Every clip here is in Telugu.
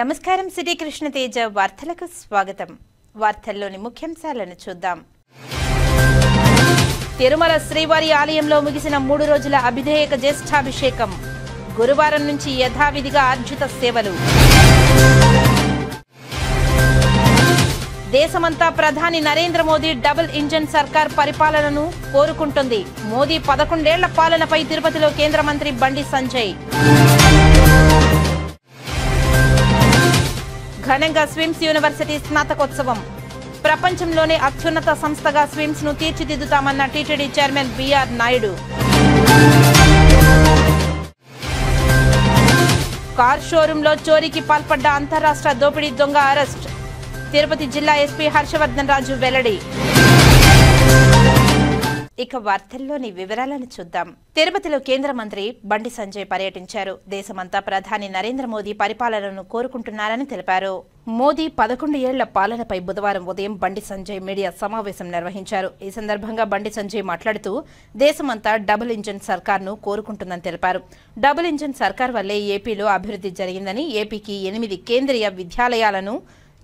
నమస్కారం సిటీ కృష్ణ తేజ వార్తలకు స్వాగతం. వార్తల్లోని ముఖ్యాంశాలను చూద్దాం. తిరుమల శ్రీవారి ఆలయంలో ముగిసిన 3 రోజుల అభిధేయక జ్యేష్ఠాభిషేకం. గురువారం నుంచి యథావిధిగా ఆర్జిత సేవలు. దేశమంతా ప్రధాని నరేంద్ర మోదీ డబుల్ ఇంజన్ సర్కార్ పరిపాలనను కోరుకుంటుంది. మోదీ 11 ఏళ్ల పాలనపై తిరుపతిలో కేంద్ర మంత్రి బండి సంజయ్. ఘనంగా స్విమ్స్ యూనివర్సిటీ స్నాతకోత్సవం. ప్రపంచంలోనే అత్యున్నత సంస్థగా స్విమ్స్ ను తీర్చిదిద్దుతామన్న TTD chairman BR Naidu. Car షోరూంలో చోరీకి పాల్పడ్డ అంతరాష్ట్ర దోపిడీ దొంగ అరెస్ట్. తిరుపతి జిల్లా ఎస్పీ హర్షవర్ధన్ రాజు వెల్లడి. ఇక వార్తల్లోని వివరాలను చూద్దాం. తిరుపతిలో కేంద్ర మంత్రి బండి సంజయ్ పర్యటించారు. దేశమంతా ప్రధాని నరేంద్ర మోదీ పరిపాలనను కోరుకుంటున్నారని తెలిపారు. మోదీ 11 ఏళ్ల పాలనపై బుధవారం ఉదయం బండి సంజయ్ మీడియా సమావేశం నిర్వహించారు. ఈ సందర్భంగా బండి సంజయ్ మాట్లాడుతూ దేశమంతా డబుల్ ఇంజన్ సర్కార్ను కోరుకుంటుందని తెలిపారు. డబుల్ ఇంజన్ సర్కార్ వల్లే ఏపీలో అభివృద్ధి జరిగిందని, ఏపీకి 8 కేంద్రీయ విద్యాలయాలను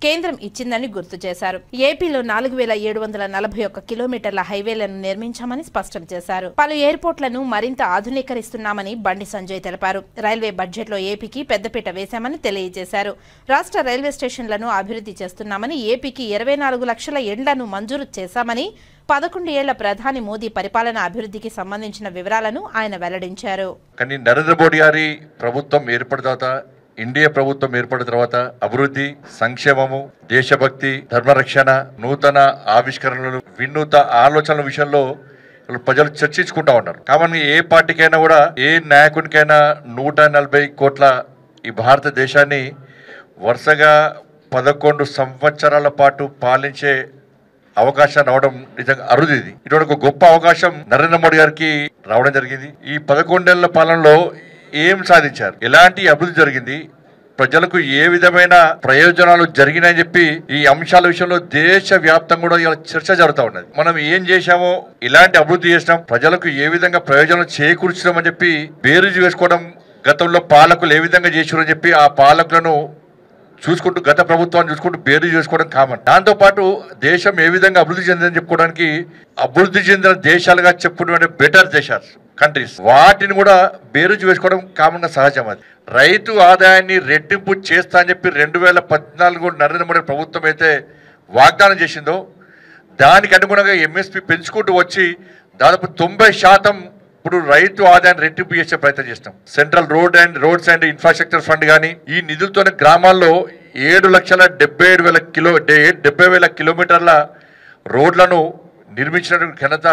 కేంద్రం ఇచ్చిందని గుర్తు చేశారు. ఏపీలో 4741 కిలోమీటర్ల హైవేలను నిర్మించామని స్పష్టం చేశారు. పలు ఎయిర్పోర్ట్లను మరింత ఆధునీకరిస్తున్నామని బండి సంజయ్ తెలిపారు. రైల్వే బడ్జెట్లో ఏపీకి పెద్దపీట వేశామని తెలియజేశారు. రాష్ట్ర రైల్వే స్టేషన్లను అభివృద్ధి చేస్తున్నామని, ఏపీకి 24 లక్షల ఇండ్లను మంజూరు చేశామని, 11 ఏళ్ల ప్రధాని మోదీ పరిపాలన అభివృద్ధికి సంబంధించిన వివరాలను ఆయన వెల్లడించారు. కానీ నరేంద్ర మోడీ గారి ప్రభుత్వం ఏర్పడిన తర్వాత, ఇండియా ప్రభుత్వం ఏర్పడిన తర్వాత అభివృద్ధి, సంక్షేమము, దేశభక్తి, ధర్మరక్షణ, నూతన ఆవిష్కరణలు, వినూత ఆలోచనల విషయంలో ప్రజలు చర్చించుకుంటా ఉన్నారు. కాబట్టి ఏ పార్టీకైనా కూడా, ఏ నాయకునికైనా 140 కోట్ల ఈ భారతదేశాన్ని వరుసగా 11 సంవత్సరాల పాటు పాలించే అవకాశం రావడం నిజంగా అరుదిది. ఇటువంటి ఒక గొప్ప అవకాశం నరేంద్ర మోడీ గారికి రావడం జరిగింది. ఈ 11 ఏళ్ల పాలనలో ఏం సాధించారు, ఎలాంటి అభివృద్ధి జరిగింది, ప్రజలకు ఏ విధమైన ప్రయోజనాలు జరిగినాయని చెప్పి ఈ అంశాల విషయంలో దేశవ్యాప్తంగా కూడా చర్చ జరుగుతూ ఉన్నది. మనం ఏం చేశామో, ఇలాంటి అభివృద్ధి చేసినాం, ప్రజలకు ఏ విధంగా ప్రయోజనాలు చేకూర్చడం అని చెప్పి బేరీజు వేసుకోవడం, గతంలో పాలకులు ఏ విధంగా చేశారు అని చెప్పి ఆ పాలకులను చూసుకుంటూ, గత ప్రభుత్వాన్ని చూసుకుంటూ బేరీజు చేసుకోవడం కామన్. దాంతో పాటు దేశం ఏ విధంగా అభివృద్ధి చెందిందని చెప్పుకోవడానికి అభివృద్ధి చెందిన దేశాలుగా చెప్పుకునే బెటర్ దేశాలు, కంట్రీస్, వాటిని కూడా బేరీజు వేసుకోవడం కామన్ గా సహజం. అది రైతు ఆదాయాన్ని రెట్టింపు చేస్తా అని చెప్పి 2014 నరేంద్ర మోడీ ప్రభుత్వం అయితే వాగ్దానం చేసిందో, దానికి అనుగుణంగా ఎంఎస్పీ పెంచుకుంటూ వచ్చి దాదాపు 90% ఇప్పుడు రైతు ఆదాయాన్ని రెట్టింపు చేసే ప్రయత్నం చేస్తాం. Central roads and infrastructure fund కానీ ఈ నిధులతోనే గ్రామాల్లో 7,77,000 కిలోమీటర్ల రోడ్లను నిర్మించిన ఘనత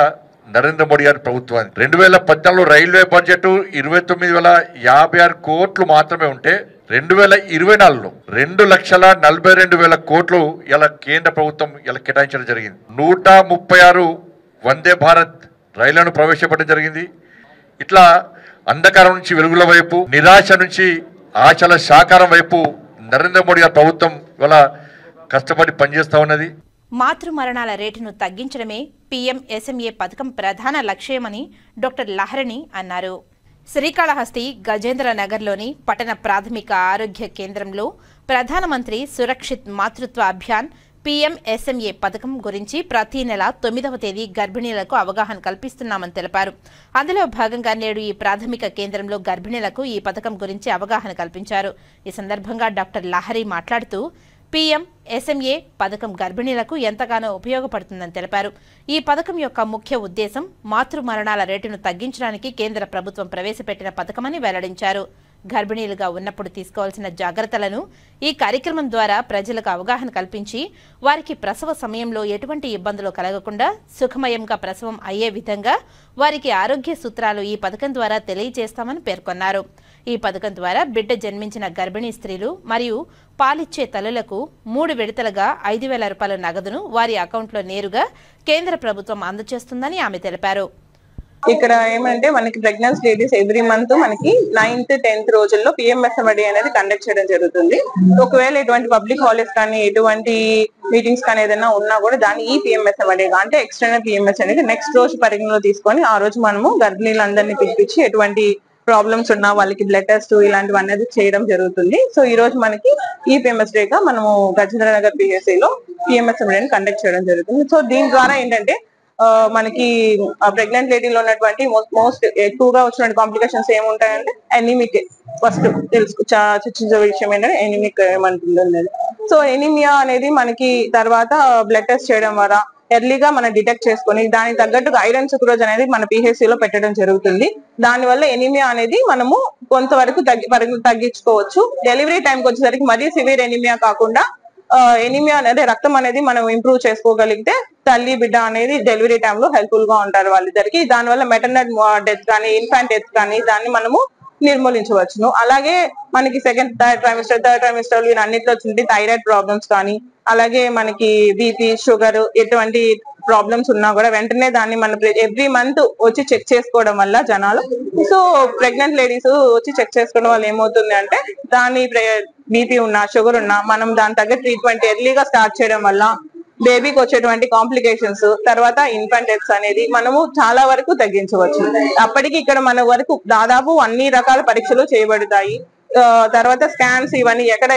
నరేంద్ర మోడీ గారి ప్రభుత్వాన్ని. 2014 రైల్వే బడ్జెట్ 29,056 కోట్లు మాత్రమే ఉంటే 2024లో 2,42,000 కోట్లు ఇలా కేంద్ర ప్రభుత్వం ఇలా కేటాయించడం జరిగింది. 136 వందే భారత్ రైళ్లను ప్రవేశపెట్టడం జరిగింది. ఇట్లా అంధకారం నుంచి వెలుగుల వైపు, నిరాశ నుంచి ఆశల సాకారం వైపు నరేంద్ర మోడీ గారి ప్రభుత్వం ఇలా కష్టపడి పనిచేస్తా ఉన్నది. మాతృ మరణాల రేటును తగ్గించడమే పీఎంఎస్ఎంఏ పథకం ప్రధాన లక్ష్యమని డాక్టర్ లహరిణి అన్నారు. శ్రీకాళహస్తి గజేంద్ర నగర్లోని పట్టణ ప్రాథమిక ఆరోగ్య కేంద్రంలో ప్రధానమంత్రి సురక్షిత్ మాతృత్వ అభియాన్ పీఎంఎస్ఎంఏ పథకం గురించి ప్రతి నెల 9వ తేదీ గర్భిణీలకు అవగాహన కల్పిస్తున్నామని తెలిపారు. అందులో భాగంగా నేడు ఈ ప్రాథమిక కేంద్రంలో గర్భిణీలకు ఈ పథకం గురించి అవగాహన కల్పించారు. ఈ సందర్భంగా డాక్టర్ లహరి మాట్లాడుతూ పీఎంఎస్ఎంఏ పథకం గర్భిణీలకు ఎంతగానో ఉపయోగపడుతుందని తెలిపారు. ఈ పథకం యొక్క ముఖ్య ఉద్దేశం మాతృ మరణాల రేటును తగ్గించడానికి కేంద్ర ప్రభుత్వం ప్రవేశపెట్టిన పథకమని వెల్లడించారు. గర్భిణీలుగా ఉన్నప్పుడు తీసుకోవాల్సిన జాగ్రత్తలను ఈ కార్యక్రమం ద్వారా ప్రజలకు అవగాహన కల్పించి వారికి ప్రసవ సమయంలో ఎటువంటి ఇబ్బందులు కలగకుండా సుఖమయంగా ప్రసవం అయ్యే విధంగా వారికి ఆరోగ్య సూత్రాలు ఈ పథకం ద్వారా తెలియజేస్తామని పేర్కొన్నారు. ఈ పథకం ద్వారా బిడ్డ జన్మించిన గర్భిణీ స్త్రీలు మరియు పాలిచ్చే తల్లులకు 3 విడతలుగా 5,000 రూపాయల నగదును వారి అకౌంట్లో నేరుగా కేంద్ర ప్రభుత్వం అందజేస్తుందని ఆమె తెలిపారు. ఇక్కడ ఏమంటే మనకి ప్రెగ్నెన్సీ లేడీస్ ఎవ్రీ మంత్ మనకి 9th 10th రోజుల్లో పిఎంఎస్ఎంఐ అనేది కండక్ట్ చేయడం జరుగుతుంది. ఒకవేళ ఎటువంటి పబ్లిక్ హాలిడేస్ కానీ ఎటువంటి మీటింగ్స్ కానీ ఏదైనా ఉన్నా కూడా దాన్ని ఈ పిఎంఎస్ఎంఐ అంటే ఎక్స్టర్నల్ పిఎంఎస్ అనేది నెక్స్ట్ రోజు పరిగణలో తీసుకొని ఆ రోజు మనము గర్భిణీలందరినీ పిలిపించి ఎటువంటి ప్రాబ్లమ్స్ ఉన్నా వాళ్ళకి బ్లడ్ టెస్ట్ ఇలాంటివి అనేది చేయడం జరుగుతుంది. సో ఈ రోజు మనకి ఈ PMS డేగా మనము గజేంద్ర నగర్ PSC లో PMSM డే కండక్ట్ చేయడం జరుగుతుంది. సో దీని ద్వారా ఏంటంటే మనకి ప్రెగ్నెంట్ లేడీలో ఉన్నటువంటి మోస్ట్ ఎక్కువగా వచ్చిన కాంప్లికేషన్స్ ఏముంటాయంటే ఎనీమిక్. ఫస్ట్ చర్చించే విషయం ఏంటంటే ఎనీమిక్ ఏమంటుంది. సో ఎనీమియా అనేది మనకి తర్వాత బ్లడ్ టెస్ట్ చేయడం ద్వారా ఎర్లీగా మనం డిటెక్ట్ చేసుకొని దానికి తగ్గట్టుగా ఐరన్ సుక్రోజ్ అనేది మన PHC లో పెట్టడం జరుగుతుంది. దానివల్ల ఎనీమియా అనేది మనము కొంతవరకు తగ్గించుకోవచ్చు. డెలివరీ టైంకి వచ్చేసరికి మరీ సివియర్ ఎనీమియా కాకుండా ఎనీమియా అనేది రక్తం అనేది మనం ఇంప్రూవ్ చేసుకోగలిగితే తల్లి బిడ్డ అనేది డెలివరీ టైంలో హెల్ప్ఫుల్ గా ఉంటారు వాళ్ళిద్దరికి. దానివల్ల మెటర్నల్ డెత్ కానీ ఇన్ఫాంట్ డెత్ కానీ దాన్ని మనము నిర్మూలించవచ్చును. అలాగే మనకి థర్డ్ ట్రైమిస్టర్ అన్నిట్లో వచ్చింది థైరాయిడ్ ప్రాబ్లమ్స్ కానీ అలాగే మనకి BP షుగర్ ఎటువంటి ప్రాబ్లమ్స్ ఉన్నా కూడా వెంటనే దాన్ని మనం ఎవ్రీ మంత్ వచ్చి చెక్ చేసుకోవడం వల్ల జనాలు సో ప్రెగ్నెంట్ లేడీస్ వచ్చి చెక్ చేసుకోవడం వల్ల ఏమవుతుంది అంటే దాని BP ఉన్నా షుగర్ ఉన్నా మనం దాని తగ్గ ట్రీట్మెంట్ ఎర్లీగా స్టార్ట్ చేయడం వల్ల బేబీకి వచ్చేటువంటి కాంప్లికేషన్స్ తర్వాత ఇన్ఫాంట్ డెత్స్ అనేది మనము చాలా వరకు తగ్గించవచ్చు. అప్పటికి ఇక్కడ మన వరకు దాదాపు అన్ని రకాల పరీక్షలు చేయబడతాయి. తర్వాత స్కాన్స్ ఇవన్నీ ఎక్కడ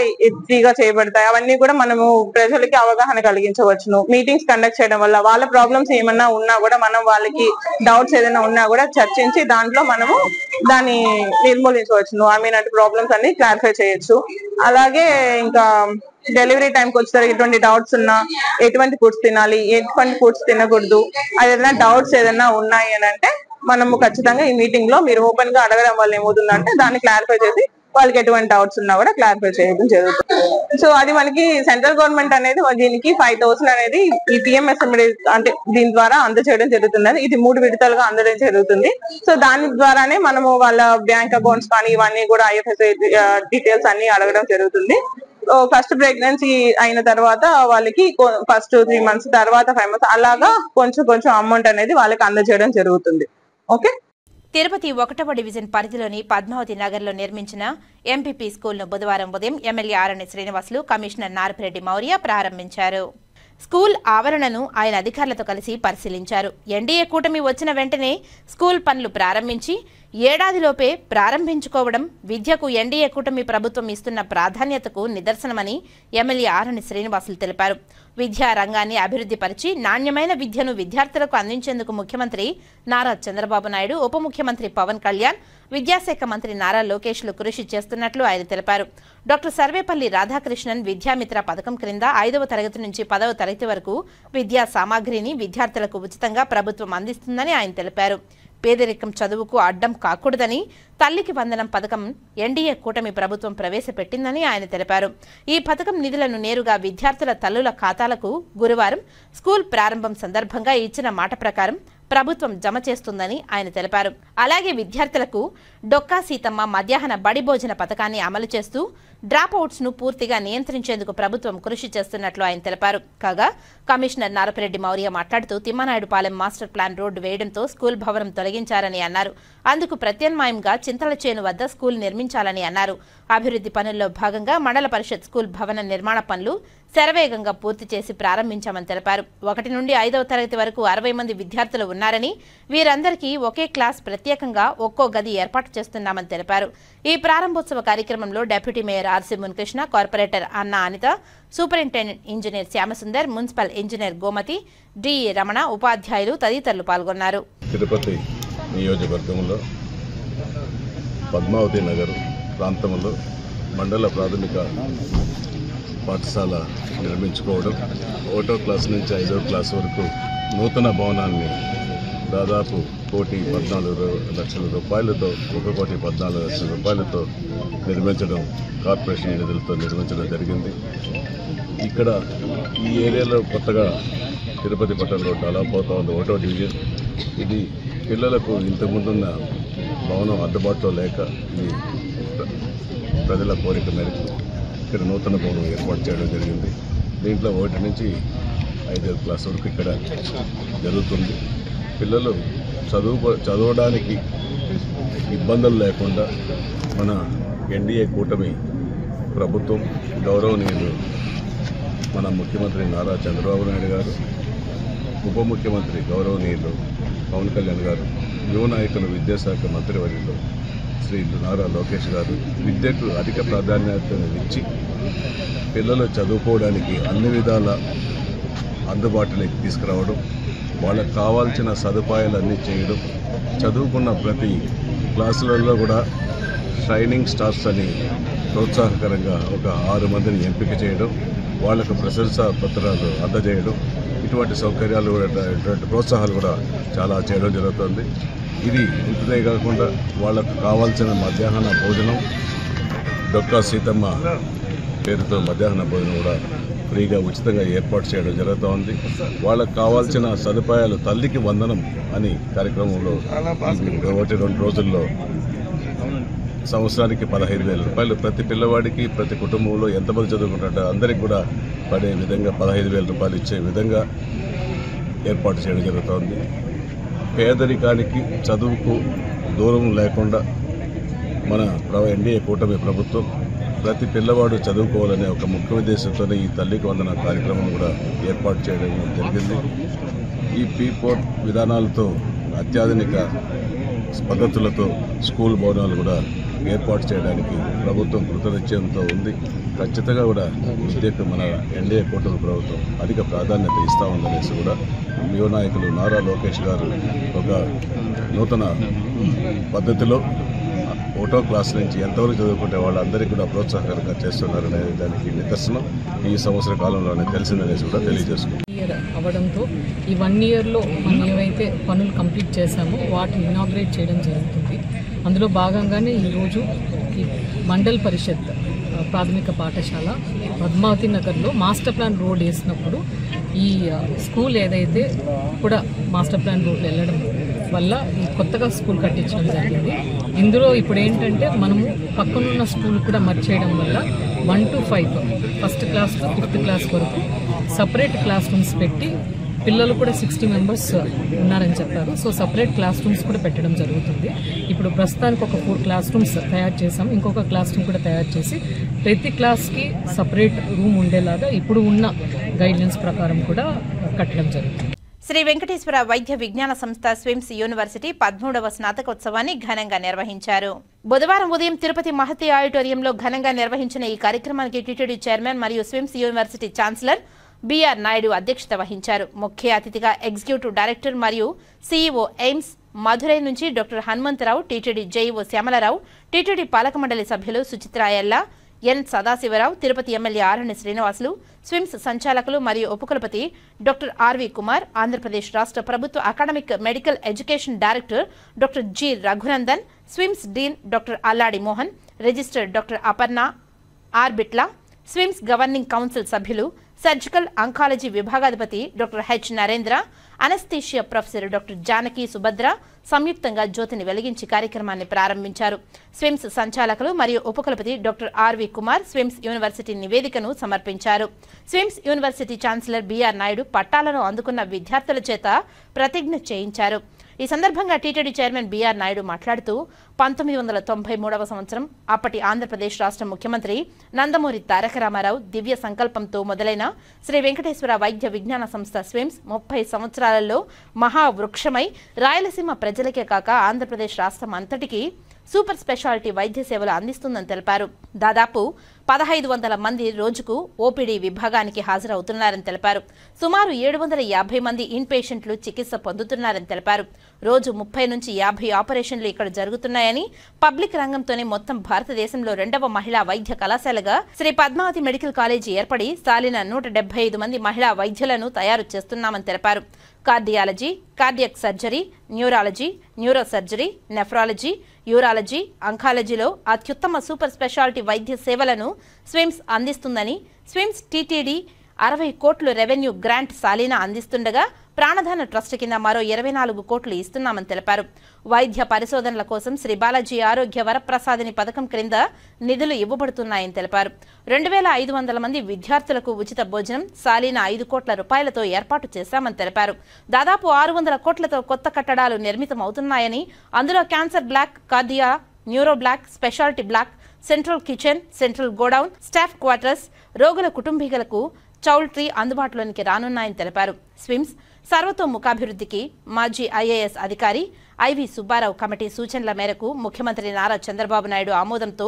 ఫ్రీగా చేయబడతాయి. అవన్నీ కూడా మనము ప్రజలకి అవగాహన కలిగించవచ్చును. మీటింగ్స్ కండక్ట్ చేయడం వల్ల వాళ్ళ ప్రాబ్లమ్స్ ఏమన్నా ఉన్నా కూడా మనం వాళ్ళకి డౌట్స్ ఏదైనా ఉన్నా కూడా చర్చించి దాంట్లో మనము దాన్ని నిర్మూలించవచ్చును. అటు ప్రాబ్లమ్స్ అన్ని క్లారిఫై చేయొచ్చు. అలాగే ఇంకా డెలివరీ టైంకి వచ్చేసరికి ఎటువంటి డౌట్స్ ఉన్నా ఎటువంటి ఫుడ్స్ తినాలి ఎటువంటి ఫుడ్స్ తినకూడదు అదేదైనా డౌట్స్ ఏదైనా ఉన్నాయి అని అంటే మనము ఖచ్చితంగా ఈ మీటింగ్ లో మీరు ఓపెన్ గా అడగడం వల్ల ఏమవుతుందంటే దాన్ని క్లారిఫై చేసి వాళ్ళకి ఎటువంటి డౌట్స్ ఉన్నా కూడా క్లారిఫై చేయడం జరుగుతుంది. సో అది మనకి సెంట్రల్ గవర్నమెంట్ అనేది దీనికి 5,000 అనేది ఈ PMSM అంటే దీని ద్వారా అందజేయడం జరుగుతుంది. ఇది 3 విడతలుగా అందడం జరుగుతుంది. సో దాని ద్వారానే మనము వాళ్ళ బ్యాంక్ అకౌంట్స్ కానీ ఇవన్నీ కూడా IFSI డీటెయిల్స్ అన్ని అడగడం జరుగుతుంది. ఫస్ట్ ప్రెగ్నెన్సీ అయిన తర్వాత వాళ్ళకి ఫస్ట్ 3 months తర్వాత 5 months అలాగా కొంచెం అమౌంట్ అనేది వాళ్ళకి అందజేయడం జరుగుతుంది. ఓకే. తిరుపతి 1వ డివిజన్ పరిధిలోని పద్మావతి నగర్లో నిర్మించిన MPP స్కూల్ను బుధవారం ఉదయం ఎమ్మెల్యే ఆరణి శ్రీనివాసులు కమిషనర్ నారపిరెడ్డి మౌర్య ప్రారంభించారు. స్కూల్ ఆవరణను ఆయన అధికారులతో కలిసి పరిశీలించారు. ఎన్డీఏ కూటమి వచ్చిన వెంటనే స్కూల్ పనులు ప్రారంభించి ఏడాదిలోపే ప్రారంభించుకోవడం విద్యకు ఎన్డీఏ కూటమి ప్రభుత్వం ఇస్తున్న ప్రాధాన్యతకు నిదర్శనమని ఎమ్మెల్యే ఆరణి శ్రీనివాసులు తెలిపారు. విద్యా రంగాన్ని అభివృద్ధిపరిచి నాణ్యమైన విద్యను విద్యార్థులకు అందించేందుకు ముఖ్యమంత్రి నారా చంద్రబాబు నాయుడు, ఉప ముఖ్యమంత్రి పవన్ కళ్యాణ్, విద్యాశాఖ మంత్రి నారా లోకేష్లు కృషి చేస్తున్నట్లు ఆయన తెలిపారు. డాక్టర్ సర్వేపల్లి రాధాకృష్ణన్ విద్యామిత్ర పథకం క్రింద 5వ తరగతి నుంచి 10వ తరగతి వరకు విద్యా సామాగ్రిని విద్యార్థులకు ఉచితంగా ప్రభుత్వం అందిస్తుందని ఆయన తెలిపారు. పేదరికం చదువుకు అడ్డం కాకూడదని తల్లికి వందనం పథకం ఎన్డీఏ కూటమి ప్రభుత్వం ప్రవేశపెట్టిందని ఆయన తెలిపారు. ఈ పథకం నిధులను నేరుగా విద్యార్థుల తల్లుల ఖాతాలకు గురువారం స్కూల్ ప్రారంభం సందర్భంగా ఇచ్చిన మాట ప్రకారం ప్రభుత్వం జమ చేస్తుందని ఆయన తెలిపారు. అలాగే విద్యార్థులకు డొక్కా సీతమ్మ మధ్యాహ్న బడి భోజన పథకాన్ని అమలు చేస్తూ డ్రాప్ అవుట్స్ ను పూర్తిగా నియంత్రించేందుకు ప్రభుత్వం కృషి చేస్తున్నట్లు ఆయన తెలిపారు. కాగా కమిషనర్ నారపిరెడ్డి మౌర్య మాట్లాడుతూ తిమ్మనాయుడుపాలెం మాస్టర్ ప్లాన్ రోడ్డు వేయడంతో స్కూల్ భవనం తొలగించారని అన్నారు. అందుకు ప్రత్యామ్నాయంగా చింతలచేను వద్ద స్కూల్ నిర్మించాలని అన్నారు. అభివృద్ధి పనుల్లో భాగంగా మండల పరిషత్ స్కూల్ భవన నిర్మాణ పనులు శరవేగంగా పూర్తి చేసి ప్రారంభించామని తెలిపారు. 1 నుండి 5వ తరగతి వరకు 60 మంది విద్యార్థులు ఉన్నారని వీరందరికీ ఒకే క్లాస్ ప్రత్యేకంగా ఒక్కో గది ఏర్పాటు చేస్తున్నామని తెలిపారు. ఈ ప్రారంభోత్సవ కార్యక్రమంలో deputy mayor RC Munikrishna, corporator అన్న Anitha, superintendent engineer Shyamasundar, municipal engineer Gomathi, DE Ramana, ఉపాధ్యాయులు తదితరులు పాల్గొన్నారు. తిరుపతి నియోజకవర్గంలో పద్మావతి నగర్ ప్రాంతంలో మండల ప్రాథమిక పాఠశాల నిర్మించుకోవడం, 1వ క్లాస్ నుంచి 5వ క్లాస్ వరకు నూతన భవనాన్ని దాదాపు 1,14,00,000 రూపాయలతో 1,14,00,000 రూపాయలతో నిర్మించడం, కార్పొరేషన్ నిధులతో నిర్మించడం జరిగింది. ఇక్కడ ఈ ఏరియాలో కొత్తగా తిరుపతి పట్టణంలో డెవలప్ అవుతా ఉంది 1వ డివిజన్. ఇది పిల్లలకు ఇంతకుముందున్న భవనం అందుబాటులో లేక ఈ ప్రజల కోరిక మేరకు ఇక్కడ నూతన భవనం ఏర్పాటు చేయడం జరిగింది. దీంట్లో 1 నుంచి 5వ క్లాస్ వరకు ఇక్కడ జరుగుతుంది. పిల్లలు చదవడానికి ఇబ్బందులు లేకుండా మన ఎన్డీఏ కూటమి ప్రభుత్వం, గౌరవనీయులు మన ముఖ్యమంత్రి నారా చంద్రబాబు నాయుడు గారు, ఉప ముఖ్యమంత్రి గౌరవనీయులు పవన్ కళ్యాణ్ గారు, యువ నాయకులు విద్యాశాఖ మంత్రివర్యులు శ్రీ నారా లోకేష్ గారు విద్యకు అధిక ప్రాధాన్యతను ఇచ్చి పిల్లలు చదువుకోవడానికి అన్ని విధాల అందుబాటులోకి తీసుకురావడం, వాళ్ళకు కావాల్సిన సదుపాయాలన్నీ చేయడం, చదువుకున్న ప్రతి క్లాసులలో కూడా షైనింగ్ స్టార్స్ అని ప్రోత్సాహకరంగా ఒక 6 మందిని ఎంపిక చేయడం, వాళ్లకు ప్రశంసా పత్రాలు అందజేయడం, ఇటువంటి సౌకర్యాలు ఇటువంటి ప్రోత్సాహాలు కూడా చాలా చేయడం జరుగుతుంది. ఇది ఇంతనే కాకుండా వాళ్ళకు కావాల్సిన మధ్యాహ్న భోజనం డొక్కా సీతమ్మ పేరుతో మధ్యాహ్న భోజనం కూడా ఫ్రీగా ఉచితంగా ఏర్పాటు చేయడం జరుగుతోంది. వాళ్ళకు కావాల్సిన సదుపాయాలు తల్లికి వందనం అని కార్యక్రమంలో 1-2 రోజుల్లో సంవత్సరానికి 15,000 రూపాయలు ప్రతి పిల్లవాడికి, ప్రతి కుటుంబంలో ఎంతమంది చదువుకుంటారో అందరికి కూడా పడే విధంగా 15,000 రూపాయలు ఇచ్చే విధంగా ఏర్పాటు చేయడం జరుగుతోంది. పేదరికానికి చదువుకు దూరం లేకుండా మన ఎన్డీఏ కూటమి ప్రభుత్వం ప్రతి పిల్లవాడు చదువుకోవాలనే ఒక ముఖ్య ఉద్దేశంతోనే ఈ తల్లికి వందన కార్యక్రమం కూడా ఏర్పాటు చేయడం జరిగింది. ఈ P4 విధానాలతో అత్యాధునిక పద్ధతులతో స్కూల్ భవనాలు కూడా ఏర్పాటు చేయడానికి ప్రభుత్వం కృతనిశ్చయంతో ఉంది. ఖచ్చితంగా కూడా విద్యకు మన ఎన్డీఏ కూటమి ప్రభుత్వం అధిక ప్రాధాన్యత ఇస్తా ఉందనేసి కూడా యువ నాయకులు నారా లోకేష్ గారు ఒక నూతన పద్ధతిలో 1వ క్లాస్ నుంచి ఎంతవరకు చదువుకుంటే వాళ్ళందరికీ కూడా ప్రోత్సాహకరంగా చేస్తున్నారనే దానికి నిదర్శనం ఈ సంవత్సర కాలంలోనే తెలిసిందనేసి కూడా తెలియజేసుకుంటాం. అవడంతో ఈ 1 ఇయర్లో మనం ఏవైతే పనులు కంప్లీట్ చేశామో వాటిని ఇనాగ్రేట్ చేయడం జరుగుతుంది. అందులో భాగంగానే ఈరోజు ఈ మండల్ పరిషత్ ప్రాథమిక పాఠశాల పద్మావతి నగర్లో మాస్టర్ ప్లాన్ రోడ్ వేసినప్పుడు ఈ స్కూల్ ఏదైతే కూడా మాస్టర్ ప్లాన్ రోడ్లో వెళ్ళడం వల్ల ఈ కొత్తగా స్కూల్ కట్టించడం జరిగింది. ఇందులో ఇప్పుడు ఏంటంటే మనము పక్కనున్న స్కూల్ కూడా మర్చి చేయడం వల్ల 1 to 5 first class to 5th class వరకు సపరేట్ క్లాస్ రూమ్స్ పెట్టి పిల్లలు కూడా 60 మెంబర్స్ ఉన్నారని చెప్పారు. సో సపరేట్ క్లాస్ రూమ్స్ కూడా పెట్టడం జరుగుతుంది. ఇప్పుడు ప్రస్తుతానికి ఒక 4 క్లాస్ రూమ్స్ తయారు చేసాం. ఇంకొక క్లాస్ రూమ్ కూడా తయారు చేసి ప్రతి క్లాస్కి సపరేట్ రూమ్ ఉండేలాగా ఇప్పుడు ఉన్న గైడ్లైన్స్ ప్రకారం కూడా కట్టడం జరుగుతుంది. శ్రీ వెంకటేశ్వర వైద్య విజ్ఞాన సంస్థ స్విమ్స్ యూనివర్సిటీ 13వ స్నాతకోత్సవాన్ని ఘనంగా నిర్వహించారు. బుధవారం ఉదయం తిరుపతి మహతి ఆడిటోరియంలో ఘనంగా నిర్వహించిన ఈ కార్యక్రమానికి టీటీడీ చైర్మన్ మరియు SVIMS university chancellor BR Naidu అధ్యక్షత వహించారు. ముఖ్య అతిథిగా ఎగ్జిక్యూటివ్ డైరెక్టర్ మరియు సీఈఓ ఎయిమ్స్ మధురై నుంచి doctor Hanumantharao, TTD JEO Shyamalarao, TTD పాలక మండలి సభ్యులు Suchitra Yella, N Sadasivarao, Tirupati MLA Arani Srinivasulu, SVIMS సంచాలకులు మరియు ఉపకులపతి డాక్టర్ ఆర్వి కుమార్, ఆంధ్రప్రదేశ్ రాష్ట్ర ప్రభుత్వ academic medical education director doctor G Raghunandan, SVIMS dean doctor Alladi Mohan, register doctor Aparna R Bitla, SVIMS governing council సభ్యులు, surgical oncology విభాగాధిపతి doctor H Narendra, anaesthesia professor doctor Janaki Subhadra సంయుక్తంగా జ్యోతిని వెలిగించి కార్యక్రమాన్ని ప్రారంభించారు. స్విమ్స్ సంచాలకులు మరియు ఉపకులపతి doctor RV Kumar SVIMS university నివేదికను సమర్పించారు. SVIMS university chancellor BR Naidu పట్టాలను అందుకున్న విద్యార్థుల చేత ప్రతిజ్ఞ చేయించారు. ఈ సందర్భంగా టీటీడీ చైర్మన్ బిఆర్ నాయుడు మాట్లాడుతూ 1993వ సంవత్సరం అప్పటి ఆంధ్రప్రదేశ్ రాష్ట్ర ముఖ్యమంత్రి నందమూరి తారక రామారావు దివ్య సంకల్పంతో మొదలైన శ్రీ వెంకటేశ్వర వైద్య విజ్ఞాన సంస్థ స్విమ్స్ 30 సంవత్సరాలలో మహావృక్షమై రాయలసీమ ప్రజలకే కాక ఆంధ్రప్రదేశ్ రాష్ట్రం అంతటికీ సూపర్ స్పెషాలిటీ వైద్య సేవలు అందిస్తుందని తెలిపారు. దాదాపు 1500 మంది రోజుకు ఓపీడీ విభాగానికి హాజరవుతున్నారని తెలిపారు. సుమారు 750 మంది ఇన్ పేషెంట్లు చికిత్స పొందుతున్నారని తెలిపారు. రోజు 30 నుంచి 50 ఆపరేషన్లు ఇక్కడ జరుగుతున్నాయని, పబ్లిక్ రంగంతోనే మొత్తం భారతదేశంలో 2వ మహిళా వైద్య కళాశాలగా శ్రీ పద్మావతి మెడికల్ కాలేజీ ఏర్పడి సాలిన 175 మంది మహిళా వైద్యులను తయారు చేస్తున్నామని తెలిపారు. Cardiology, cardiac surgery, neurology, neuro surgery, nephrology, urology, అంకాలజీలో అత్యుత్తమ సూపర్ స్పెషాలిటీ వైద్య సేవలను స్విమ్స్ అందిస్తుందని, స్విమ్స్ టీటీడీ 60 కోట్లు రెవెన్యూ గ్రాంట్ సాలీనా అందిస్తుండగా ప్రాణదాన ట్రస్ట్ కింద మరో 24 కోట్లు ఇస్తున్నామని తెలిపారు. వైద్య పరిశోధనల కోసం శ్రీ బాలాజీ ఆరోగ్య వరప్రసాదిని పథకం క్రింద నిధులు ఇవ్వబడుతున్నాయని తెలిపారు. 2500 మంది విద్యార్థులకు ఉచిత భోజనం సాలీనా 5 కోట్ల రూపాయలతో ఏర్పాటు చేశామని తెలిపారు. దాదాపు 600 కోట్లతో కొత్త కట్టడాలు నిర్మితమవుతున్నాయని, అందులో cancer block, cardia, neuro block, speciality block, central kitchen, central godown, staff quarters, రోగుల కుటుంబీకులకు చౌల్ట్రీ అందుబాటులోనికి రానున్నాయని తెలిపారు. స్విమ్స్ సర్వతోముఖాభివృద్ధికి మాజీ ఐఏఎస్ అధికారి ఐవి సుబ్బారావు కమిటీ సూచనల మేరకు ముఖ్యమంత్రి నారా చంద్రబాబు నాయుడు ఆమోదంతో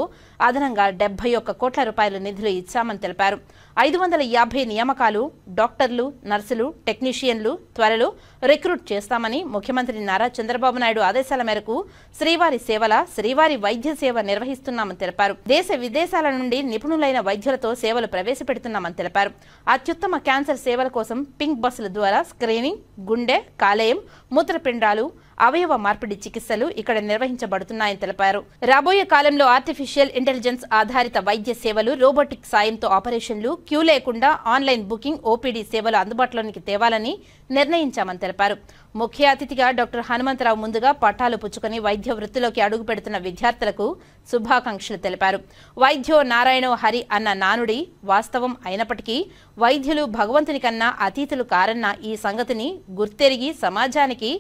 అదనంగా 71 కోట్ల రూపాయల నిధులు ఇచ్చామని తెలిపారు. 550 నియామకాలు, డాక్టర్లు, నర్సులు, టెక్నీషియన్లు త్వరలో రిక్రూట్ చేస్తామని ముఖ్యమంత్రి నారా చంద్రబాబు నాయుడు ఆదేశాల మేరకు శ్రీవారి సేవల శ్రీవారి వైద్య సేవ నిర్వహిస్తున్నామని తెలిపారు. దేశ విదేశాల నుండి నిపుణులైన వైద్యులతో సేవలు ప్రవేశపెడుతున్నామని తెలిపారు. అత్యుత్తమ క్యాన్సర్ సేవల కోసం పింక్ బస్సుల ద్వారా స్క్రీనింగ్, గుండె, కాలేయం, మూత్రపిండాలు, అవయవ మార్పిడి చికిత్సలు ఇక్కడ నిర్వహించబడుతున్నాయని తెలిపారు. రాబోయే కాలంలో ఆర్టిఫిషియల్ ఇంటెలిజెన్స్ ఆధారిత వైద్య సేవలు, రోబోటిక్ సాయంతో ఆపరేషన్లు, క్యూ లేకుండా ఆన్లైన్ బుకింగ్, ఓపీడీ సేవలు అందుబాటులోనికి తేవాలని నిర్ణయించామని తెలిపారు. ముఖ్య అతిథిగా డాక్టర్ హనుమంతరావు ముందుగా పట్టాలు పుచ్చుకుని వైద్య వృత్తిలోకి అడుగు పెడుతున్న విద్యార్థులకు శుభాకాంక్షలు తెలిపారు. వైద్యో నారాయణో హరి అన్న నానుడి వాస్తవం అయినప్పటికీ వైద్యులు భగవంతుని కన్నా అతీతులు కారన్న ఈ సంగతిని గుర్తెరిగి సమాజానికి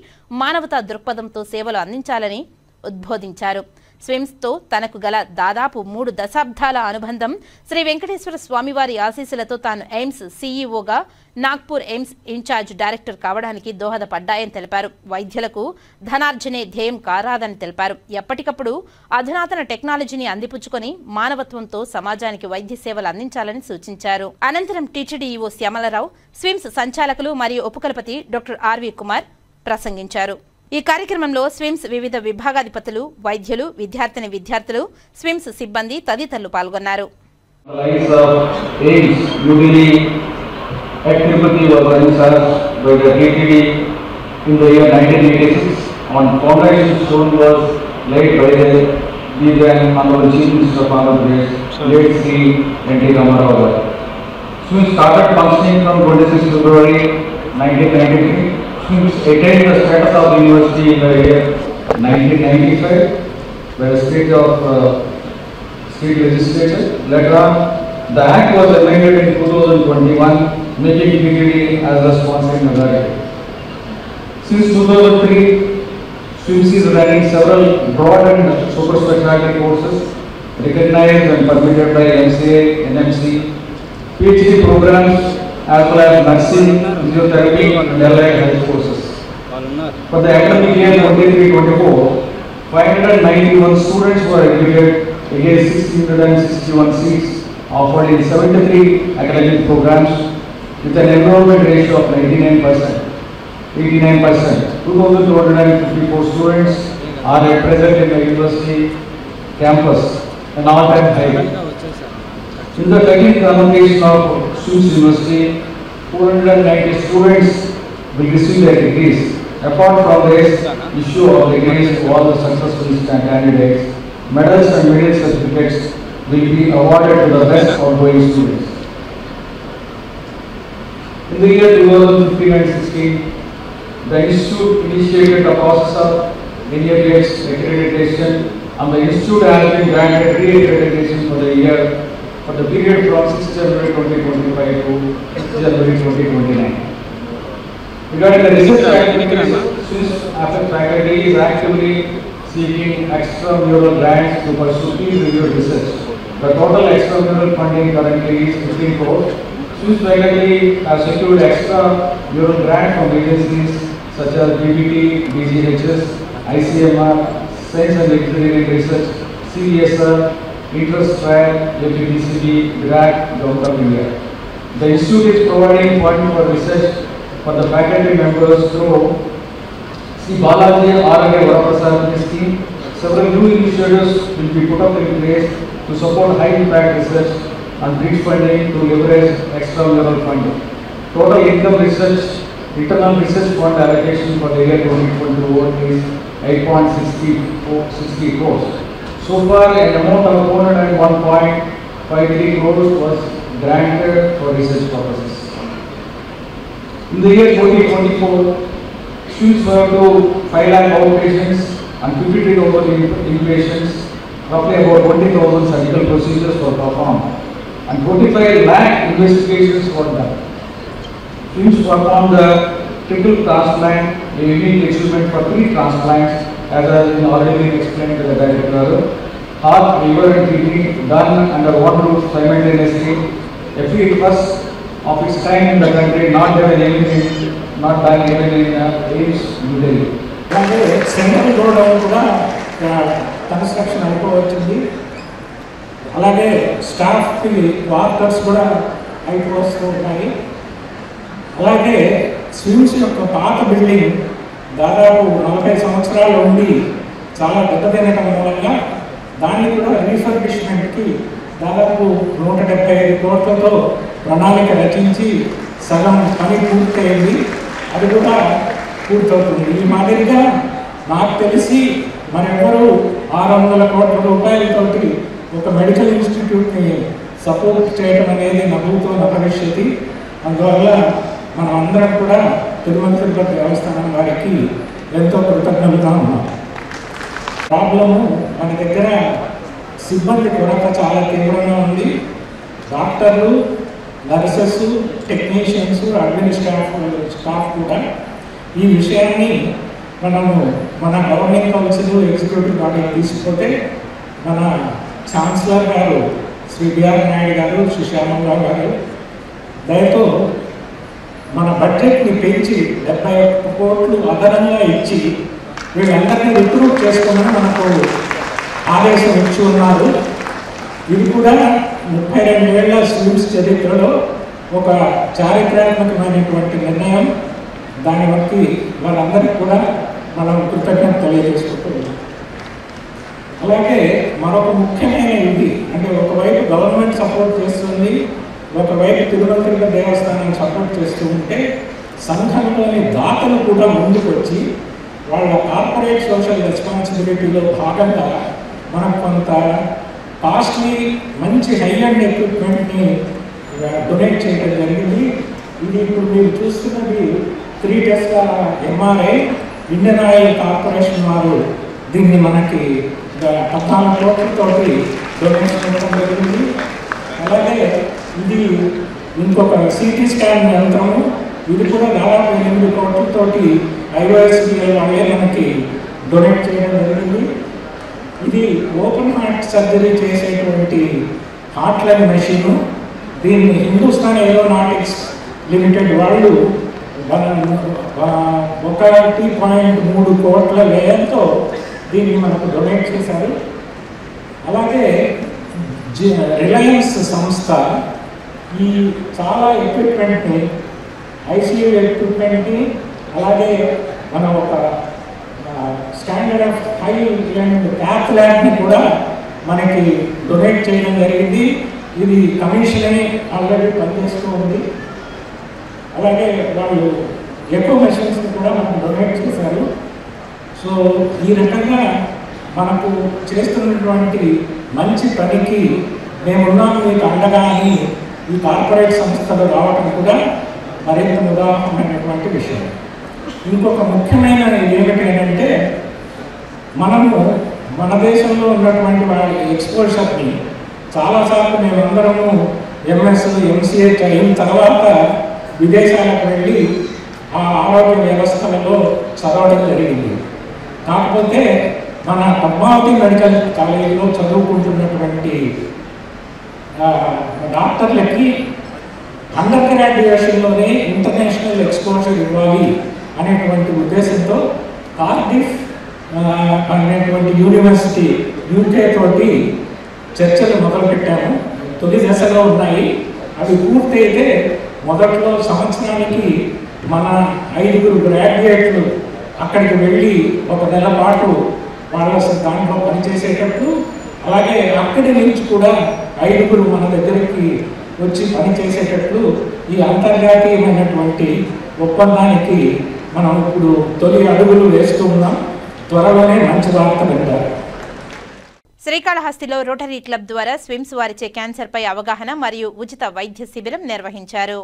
మానవతా దృక్పథంతో సేవలు అందించాలని ఉద్బోధించారు. స్విమ్స్తో తనకు గల దాదాపు 3 దశాబ్దాల అనుబంధం, శ్రీ వెంకటేశ్వర స్వామివారి ఆశీస్సులతో తాను ఎయిమ్స్ సీఈఓగా, నాగ్పూర్ ఎయిమ్స్ ఇన్ఛార్జ్ డైరెక్టర్ కావడానికి దోహదపడ్డాయని తెలిపారు. వైద్యులకు ధనార్జనే ధ్యేయం కారాదని తెలిపారు. ఎప్పటికప్పుడు అధునాతన టెక్నాలజీని అందిపుచ్చుకొని మానవత్వంతో సమాజానికి వైద్య సేవలు అందించాలని సూచించారు. అనంతరం టీటీడీఈఓ శ్యామలరావు, స్విమ్స్ సంచాలకులు మరియు ఉపకులపతి డాక్టర్ ఆర్వి కుమార్ ప్రసంగించారు. ఈ కార్యక్రమంలో స్విమ్స్ వివిధ విభాగాధిపతులు, వైద్యులు, విద్యార్థులు, స్విమ్స్ సిబ్బంది తదితరులు పాల్గొన్నారు. Students attained the status of university in the year 1995 by the state legislature. Later on, the Act was amended in 2021, making TTD as the sponsoring authority. Since 2003, SWIMS is running several broad and super specialty courses recognized and permitted by MCA, NMC, PhD programs, as well as nursing, physiotherapy and allied health courses. For the academic year 23-24, 591 students were admitted against 661 seats offered in 73 academic programs with an enrollment ratio of 89%. 2,254 students are at present in the university campus, an all-time high. In the 13th convocation of SWIMS University, 490 students will receive their degrees. Apart from this issue of degrees to all the successful candidates, medals and merit certificates will be awarded to the best outgoing students. In the year 2015 and 16, the institute initiated the process of NABH accreditation, and the institute has been granted re-accreditation for the year for the period from 6 January 2025 to 6 January 2029. Regarding the research activities, SWIMS faculty is actively seeking extramural grants to pursue peer-reviewed research. The total extramural funding currently is 15 crores. SWIMS faculty have secured extramural grants from agencies such as BBT, BGHS, ICMR, Science and Engineering Research, CESR, Interest Trial, APTCB, GRAC, Government of India. The institute is providing funding for research for the faculty members through Sri Balaji R.A. Varaprasad scheme. Several new initiatives will be put up in place to support high impact research and bridge funding to leverage extramural funding. Total income research, internal research fund allocation for the year 2021 is 8.60 crores. So far, an amount of 401.53 crores was granted for research purposes. In the year 2024, SWIMS were to 5 lakh outpatients and 53,000 inpatients, roughly about 20,000 surgical procedures were performed, and 45 lakh investigations were done. SWIMS performed the triple transplant, a unique achievement for 3 transplants, as has been already been explained to the director. Heart, liver and kidney done under one roof simultaneously, a feat first of its kind in the country, not done in not done even in AIDS, New Delhi. అలాగే సెంట్రల్ గోడౌన్ కూడా కన్స్ట్రక్షన్ అయిపోవచ్చింది. అలాగే స్టాఫ్కి వార్కర్స్ కూడా అయిపోవస్తూ ఉన్నాయి. అలాగే స్విమ్స్ యొక్క పాత బిల్డింగ్ దాదాపు 40 సంవత్సరాలు ఉండి చాలా దెబ్బతినటం మూలంగా దాన్ని కూడా రీఫర్బిష్మెంట్కి దాదాపు 175 కోట్లతో ప్రణాళిక రచించి సగం పని పూర్తయింది. అది కూడా పూర్తవుతుంది. ఈ మాదిరిగా నాకు తెలిసి మరెవరూ 600 కోట్ల రూపాయలతోటి ఒక మెడికల్ ఇన్స్టిట్యూట్ని సపోర్ట్ చేయడం అనేది నవ్వుతో భవిష్యత్తు. అందువల్ల మనం అందరం కూడా తిరుమల తిరుపతి దేవస్థానం వారికి ఎంతో కృతజ్ఞతగా ఉన్నాం. ప్రాబ్లము మన దగ్గర సిబ్బంది కొరత చాలా తీవ్రంగా ఉంది. డాక్టర్లు, నర్సెస్, టెక్నీషియన్స్, స్టాఫ్ కూడా ఈ విషయాన్ని మనము మన గవర్నింగ్ కౌన్సిల్ ఎగ్జిక్యూటివ్ బాడీ తీసుకుపోతే మన ఛాన్సలర్ గారు శ్రీ బిఆర్ నాయుడు గారు, శ్రీ శ్యామరావు గారు దయతో మన బడ్జెట్ని పెంచి 71 కోట్లు అదనంగా ఇచ్చి వీళ్ళందరినీ రిక్రూట్ చేసుకోమని మనకు ఆదేశం ఇచ్చి ఉన్నారు. ఇది కూడా 32 ఏళ్ల స్విమ్స్ చరిత్రలో ఒక చారిత్రాత్మకమైనటువంటి నిర్ణయం. దాన్ని బట్టి వాళ్ళందరికీ కూడా మనం కృతజ్ఞత తెలియజేసుకుంటున్నాం. అలాగే మరొక ముఖ్యమైన ఇది అంటే ఒకవైపు గవర్నమెంట్ సపోర్ట్ చేస్తుంది, ఒకవైపు తిరుమల తిరుపతి దేవస్థానం సపోర్ట్ చేస్తూ ఉంటే సంఘంలోని దాతలు కూడా ముందుకు వచ్చి వాళ్ళ కార్పొరేట్ సోషల్ రెస్పాన్సిబిలిటీలో భాగంగా మనం కొంత కాస్ట్లీ మంచి హై అండ్ ఎక్విప్మెంట్ని డొనేట్ చేయడం జరిగింది. ఇది ఇప్పుడు మీరు చూస్తున్నది 3 Tesla MRI. Indian oil corporation వారు దీన్ని మనకి 14 కోట్లతోటి డొనేట్ చేయడం జరిగింది. అలాగే ఇది ఇంకొక సిటీ స్కాన్ యంత్రము, ఇది కూడా దాదాపు 8 కోట్లతోటి ఐఓఎస్బిఎల్ వాళ్ళే మనకి డొనేట్ చేయడం జరిగింది. ఇది ఓపెన్ హార్ట్ సర్జరీ చేసేటువంటి హార్ట్ లైన్ మెషిన్. దీన్ని హిందుస్థాన్ ఏరోనాటిక్స్ లిమిటెడ్ వాళ్ళు 1.3 కోట్ల వ్యయంతో దీన్ని మనకు డొనేట్ చేశారు. అలాగే రిలయన్స్ సంస్థ ఈ చాలా ఎక్విప్మెంట్ని, ఐసీయూ ఎక్విప్మెంట్ని, అలాగే మన ఒక standard of high and cap ల్యాబ్ని కూడా మనకి డొనేట్ చేయడం జరిగింది. ఇది కమిషన్ అని ఆల్రెడీ పనిచేస్తూ ఉంది. అలాగే వాళ్ళు ఎక్కువ మెషిన్స్ని కూడా మనకు డొనేట్ చేశారు. సో ఈ రకంగా మనకు చేస్తున్నటువంటి మంచి పనికి మేమున్నాము మీకు అండగా అని ఈ కార్పొరేట్ సంస్థలు రావటం కూడా మరింత ఉదాహరణమైనటువంటి విషయం. ఇంకొక ముఖ్యమైన ఏమిటంటే మనము మన దేశంలో ఉన్నటువంటి వారి ఎక్స్పోజర్ని చాలాసార్లు మేమందరము ఎంఎస్, ఎంసీఏ అయిన తర్వాత విదేశాలకు వెళ్ళి ఆ ఆరోగ్య వ్యవస్థలలో చదవడం జరిగింది. కాకపోతే మన పద్మావతి మెడికల్ కాలేజీలో చదువుకుంటున్నటువంటి డాక్టర్లకి అండర్ గ్రాడ్యుయేషన్లోనే ఇంటర్నేషనల్ ఎక్స్పోజర్ ఇవ్వాలి అనేటువంటి ఉద్దేశంతో కార్డిఫ్ అనేటువంటి యూనివర్సిటీ యూకే తోటి చర్చలు మొదలుపెట్టాము. తొలి దశలో ఉన్నాయి. అవి పూర్తయితే మొదట్లో సంవత్సరానికి మన 5 గ్రాడ్యుయేట్లు అక్కడికి వెళ్ళి 1 నెల పాటు వాళ్ళ దాంట్లో పనిచేసేటట్టు, అలాగే అక్కడి నుంచి కూడా 5 మన దగ్గరికి వచ్చి పనిచేసేటట్లు ఈ అంతర్జాతీయమైనటువంటి ఒప్పందానికి మనం ఇప్పుడు తొలి అడుగులు వేస్తూ ఉన్నాం. త్వరలోనే మంచి వార్త వింటారు. శ్రీకాళహస్తిలో రోటరీ క్లబ్ ద్వారా స్విమ్స్ వారిచే క్యాన్సర్పై అవగాహన మరియు ఉచిత వైద్య శిబిరం నిర్వహించారు.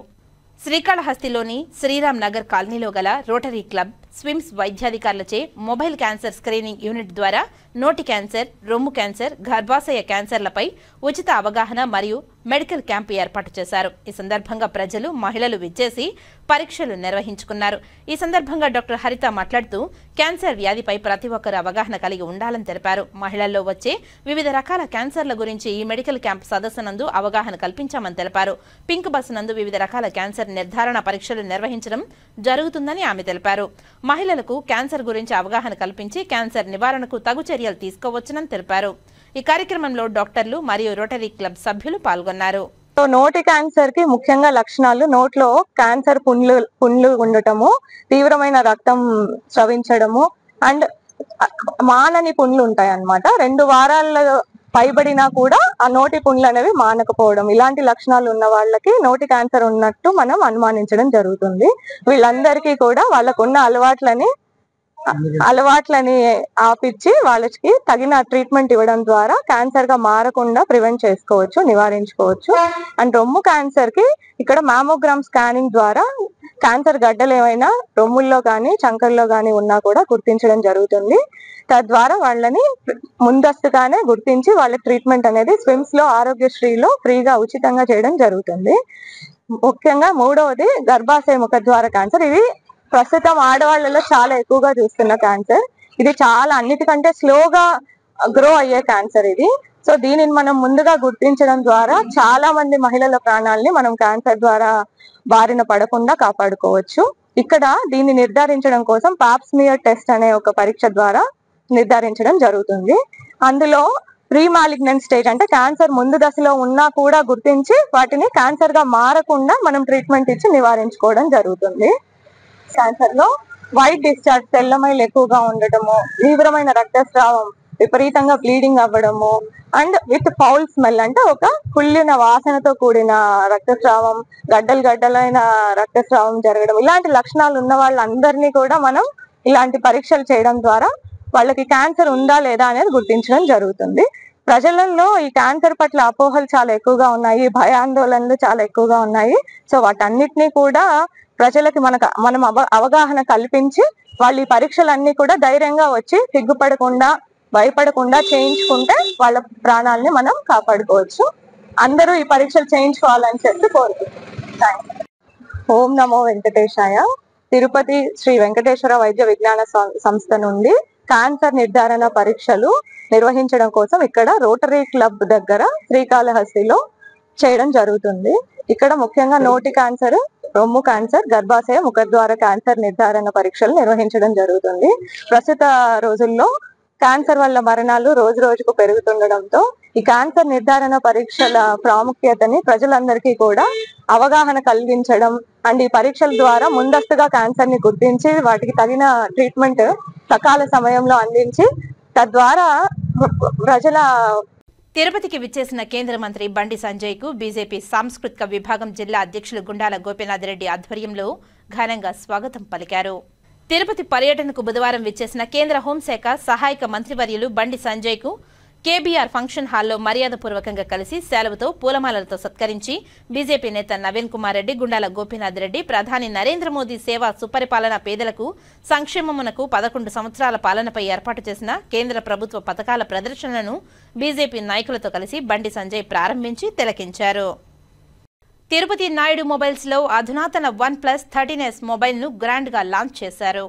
శ్రీకాళహస్తిలోని శ్రీరామ్ నగర్ కాలనీలో గల రోటరీ క్లబ్ స్విమ్స్ వైద్యాధికారులచే మొబైల్ క్యాన్సర్ స్క్రీనింగ్ యూనిట్ ద్వారా నోటి క్యాన్సర్, రొమ్ము క్యాన్సర్, గర్భాశయ క్యాన్సర్లపై ఉచిత అవగాహన మరియు మెడికల్ క్యాంపు ఏర్పాటు చేశారు. ఈ సందర్భంగా ప్రజలు, మహిళలు విచ్చేసి పరీక్షలు నిర్వహించుకున్నారు. ఈ సందర్భంగా డాక్టర్ హరిత మాట్లాడుతూ క్యాన్సర్ వ్యాధిపై ప్రతి ఒక్కరూ అవగాహన కలిగి ఉండాలని తెలిపారు. మహిళల్లో వచ్చే వివిధ రకాల క్యాన్సర్ల గురించి ఈ మెడికల్ క్యాంప్ సదస్సు నందు అవగాహన కల్పించామని తెలిపారు. పింక్ బస్ నందు వివిధ రకాల క్యాన్సర్ నిర్ధారణ పరీక్షలు నిర్వహించడం జరుగుతుందని ఆమె తెలిపారు. మహిళలకు క్యాన్సర్ గురించి అవగాహన కల్పించి క్యాన్సర్ నివారణకు తగు చర్యలు తీసుకోవచ్చునని తెలిపారు. ఈ కార్యక్రమంలో డాక్టర్లు మరియు రోటరీ క్లబ్ సభ్యులు పాల్గొన్నారు. నోటి క్యాన్సర్ కి ముఖ్యంగా లక్షణాలు నోట్లో క్యాన్సర్ పుండ్లు ఉండటము, తీవ్రమైన రక్తం స్రవించడము అండ్ మానని పుండ్లు ఉంటాయి అన్నమాట. 2 వారాల పైబడినా కూడా ఆ నోటి పుండ్లు అనేవి మానకపోవడం, ఇలాంటి లక్షణాలు ఉన్న వాళ్ళకి నోటి క్యాన్సర్ ఉన్నట్టు మనం అనుమానించడం జరుగుతుంది. వీళ్ళందరికీ కూడా వాళ్ళకున్న అలవాట్లని ఆపిచ్చి వాళ్ళకి తగిన ట్రీట్మెంట్ ఇవ్వడం ద్వారా క్యాన్సర్ గా మారకుండా ప్రివెంట్ చేసుకోవచ్చు, నివారించుకోవచ్చు. అండ్ రొమ్ము క్యాన్సర్ కి ఇక్కడ మామోగ్రామ్ స్కానింగ్ ద్వారా క్యాన్సర్ గడ్డలు ఏమైనా రొమ్ముల్లో కానీ చంకల్లో కానీ ఉన్నా కూడా గుర్తించడం జరుగుతుంది. తద్వారా వాళ్ళని ముందస్తుగానే గుర్తించి వాళ్ళ ట్రీట్మెంట్ అనేది స్విమ్స్ లో ఆరోగ్యశ్రీలో ఫ్రీగా ఉచితంగా చేయడం జరుగుతుంది. ముఖ్యంగా 3వది గర్భాశయ ముఖద్వార క్యాన్సర్. ఇది ప్రస్తుతం ఆడవాళ్లలో చాలా ఎక్కువగా చూస్తున్న క్యాన్సర్. ఇది చాలా అన్నిటికంటే స్లోగా గ్రో అయ్యే క్యాన్సర్ ఇది. సో దీనిని మనం ముందుగా గుర్తించడం ద్వారా చాలా మంది మహిళల ప్రాణాలని మనం క్యాన్సర్ ద్వారా బారిన పడకుండా కాపాడుకోవచ్చు. ఇక్కడ దీన్ని నిర్ధారించడం కోసం పాప్స్మియర్ టెస్ట్ అనే ఒక పరీక్ష ద్వారా నిర్ధారించడం జరుగుతుంది. అందులో ప్రీ మాలిగ్నెంట్ స్టేజ్ అంటే క్యాన్సర్ ముందు దశలో ఉన్నా కూడా గుర్తించి వాటిని క్యాన్సర్ గా మారకుండా మనం ట్రీట్మెంట్ ఇచ్చి నివారించుకోవడం జరుగుతుంది. క్యాన్సర్ లో వైట్ డిశ్చార్జ్, తెల్లమైలు ఎక్కువగా ఉండటము, తీవ్రమైన రక్తస్రావం, విపరీతంగా బ్లీడింగ్ అవ్వడము అండ్ విత్ ఫౌల్ స్మెల్ అంటే ఒక కుళ్ళిన వాసనతో కూడిన రక్తస్రావం, గడ్డలైన రక్తస్రావం జరగడం, ఇలాంటి లక్షణాలు ఉన్న వాళ్ళందరినీ కూడా మనం ఇలాంటి పరీక్షలు చేయడం ద్వారా వాళ్ళకి క్యాన్సర్ ఉందా లేదా అనేది గుర్తించడం జరుగుతుంది. ప్రజలలో ఈ క్యాన్సర్ పట్ల అపోహలు చాలా ఎక్కువగా ఉన్నాయి, భయాందోళనలు చాలా ఎక్కువగా ఉన్నాయి. సో వాటన్నిటినీ కూడా ప్రజలకి మనం అవగాహన కల్పించి వాళ్ళు ఈ పరీక్షలన్నీ కూడా ధైర్యంగా వచ్చి సిగ్గుపడకుండా, భయపడకుండా చేయించుకుంటే వాళ్ళ ప్రాణాలని మనం కాపాడుకోవచ్చు. అందరూ ఈ పరీక్షలు చేయించుకోవాలని చెప్పి కోరుకుంటున్నాం. ఓం నమో వెంకటేశాయ. తిరుపతి శ్రీ వెంకటేశ్వర వైద్య విజ్ఞాన సంస్థ నుండి క్యాన్సర్ నిర్ధారణ పరీక్షలు నిర్వహించడం కోసం ఇక్కడ రోటరీ క్లబ్ దగ్గర శ్రీకాళహస్తిలో చేయడం జరుగుతుంది. ఇక్కడ ముఖ్యంగా నోటి క్యాన్సర్, రొమ్ము క్యాన్సర్, గర్భాశయ ముఖద్వార క్యాన్సర్ నిర్ధారణ పరీక్షలు నిర్వహించడం జరుగుతుంది. ప్రస్తుత రోజుల్లో క్యాన్సర్ వల్ల మరణాలు రోజు రోజుకు పెరుగుతుండడంతో ఈ క్యాన్సర్ నిర్ధారణ పరీక్షల ప్రాముఖ్యతని ప్రజలందరికీ కూడా అవగాహన కలిగించడం అండ్ ఈ పరీక్షల ద్వారా ముందస్తుగా క్యాన్సర్ ని గుర్తించి వాటికి తగిన ట్రీట్మెంట్ సకాల సమయంలో అందించి తద్వారా ప్రజల తిరుపతికి విచ్చేసిన కేంద్ర మంత్రి బండి సంజయ్ కు బీజేపీ సాంస్కృతిక విభాగం జిల్లా అధ్యక్షులు గుండాల గోపీనాథ్ రెడ్డి ఆధ్వర్యంలో ఘనంగా స్వాగతం పలికారు. తిరుపతి పర్యటనకు బుధవారం విచ్చేసిన కేంద్ర హోంశాఖ సహాయక మంత్రివర్యులు బండి సంజయ్ కు కేబీఆర్ ఫంక్షన్ హాల్లో మర్యాదపూర్వకంగా కలిసి సెలవుతో పూలమాలలతో సత్కరించి బీజేపీ నేత నవీన్ కుమార్ రెడ్డి, గుండాల గోపీనాథ్ రెడ్డి ప్రధాని నరేంద్ర మోదీ సేవా సుపరిపాలన, పేదలకు సంక్షేమమునకు 11 సంవత్సరాల పాలనపై ఏర్పాటు చేసిన కేంద్ర ప్రభుత్వ పథకాల ప్రదర్శనను బీజేపీ నాయకులతో కలిసి బండి సంజయ్ ప్రారంభించి తిలకించారు. తిరుపతి నాయుడు మొబైల్స్ లో అధునాతన OnePlus 13S మొబైల్ ను గ్రాండ్ గా లాంచ్ చేశారు.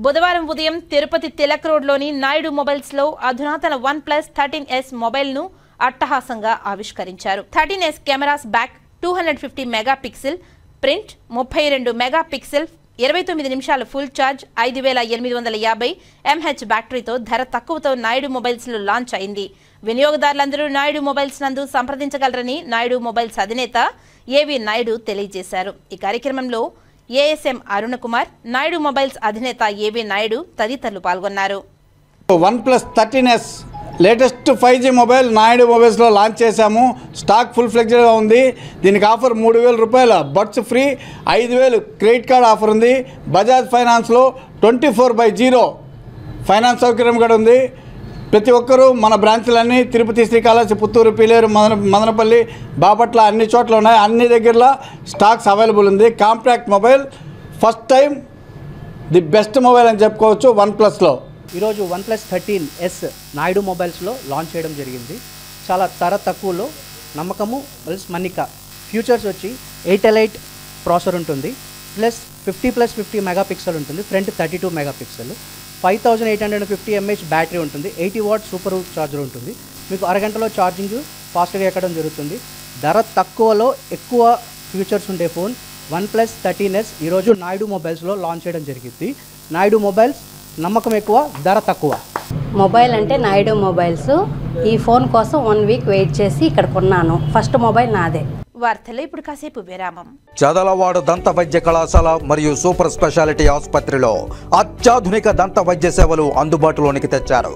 బుధవారం ఉదయం తిరుపతి తిలక్ రోడ్లోని నాయుడు మొబైల్స్ లో అధునాతన OnePlus 13S మొబైల్ ను అట్టహాసంగా ఆవిష్కరించారు. 13S cameras back, 250 megapixel print, 32 megapixel, 29 నిమిషాలు ఫుల్ ఛార్జ్, 5850 mAh బ్యాటరీతో ధర తక్కువతో నాయుడు మొబైల్స్ లో లాంచ్ అయింది. వినియోగదారులందరూ నాయుడు మొబైల్స్ నందు సంప్రదించగలరని నాయుడు మొబైల్స్ అధినేత ఏవి నాయుడు తెలియజేశారు. ఈ కార్యక్రమంలో ఏఎస్ఎం అరుణ కుమార్, నాయుడు మొబైల్స్ అధినేత ఏవి నాయుడు తదితరులు పాల్గొన్నారు. OnePlus 13S latest 5G mobile Naidu మొబైల్స్లో లాంచ్ చేశాము. స్టాక్ ఫుల్ ఫ్లెక్స్డ్గా ఉంది. దీనికి ఆఫర్ 3000 రూపాయల buds free, 5000 credit card offer ఉంది. బజాజ్ ఫైనాన్స్లో 24/0 ఫైనాన్స్ సౌకర్యం కూడా ఉంది. ప్రతి ఒక్కరూ మన బ్రాంచ్లన్నీ తిరుపతి, శ్రీకాళహస్తి, పుత్తూరు, పీలేరు, మదనపల్లి, బాపట్ల అన్ని చోట్ల ఉన్నాయి. అన్ని దగ్గరలో స్టాక్స్ అవైలబుల్ ఉంది. Compact mobile first time the best mobile అని చెప్పుకోవచ్చు OnePlusలో. ఈరోజు OnePlus 13S నాయుడు మొబైల్స్లో లాంచ్ చేయడం జరిగింది. చాలా తక్కువలో నమ్మకము ప్లస్ మన్నిక. ఫ్యూచర్స్ వచ్చి 8L8 ప్రాసెసర్ ఉంటుంది, ప్లస్ 50+50 మెగాపిక్సెల్ ఉంటుంది, ఫ్రంట్ 32 మెగాపిక్సెల్, 5850 mAh బ్యాటరీ ఉంటుంది, 80 వాట్ సూపర్ ఛార్జర్ ఉంటుంది. మీకు అరగంటలో ఛార్జింగ్ ఫాస్ట్గా ఎక్కడం జరుగుతుంది. ధర తక్కువలో ఎక్కువ ఫ్యూచర్స్ ఉండే ఫోన్ OnePlus 13S ఈరోజు నాయుడు మొబైల్స్లో లాంచ్ చేయడం జరిగింది. నాయుడు మొబైల్స్ నమ్మకం ఎక్కువ, ధర తక్కువ. మొబైల్ అంటే నాయుడు మొబైల్స్. ఈ ఫోన్ కోసం 1 వీక్ వెయిట్ చేసి ఇక్కడ కొన్నాను. ఫస్ట్ మొబైల్ నాదే. వార్తలు ఇప్పుడు కాసేపు విరామం. చదలవాడ దంత వైద్య కళాశాల మరియు సూపర్ స్పెషాలిటీ ఆసుపత్రిలో అత్యాధునిక దంత వైద్య సేవలు అందుబాటులోనికి తెచ్చారు.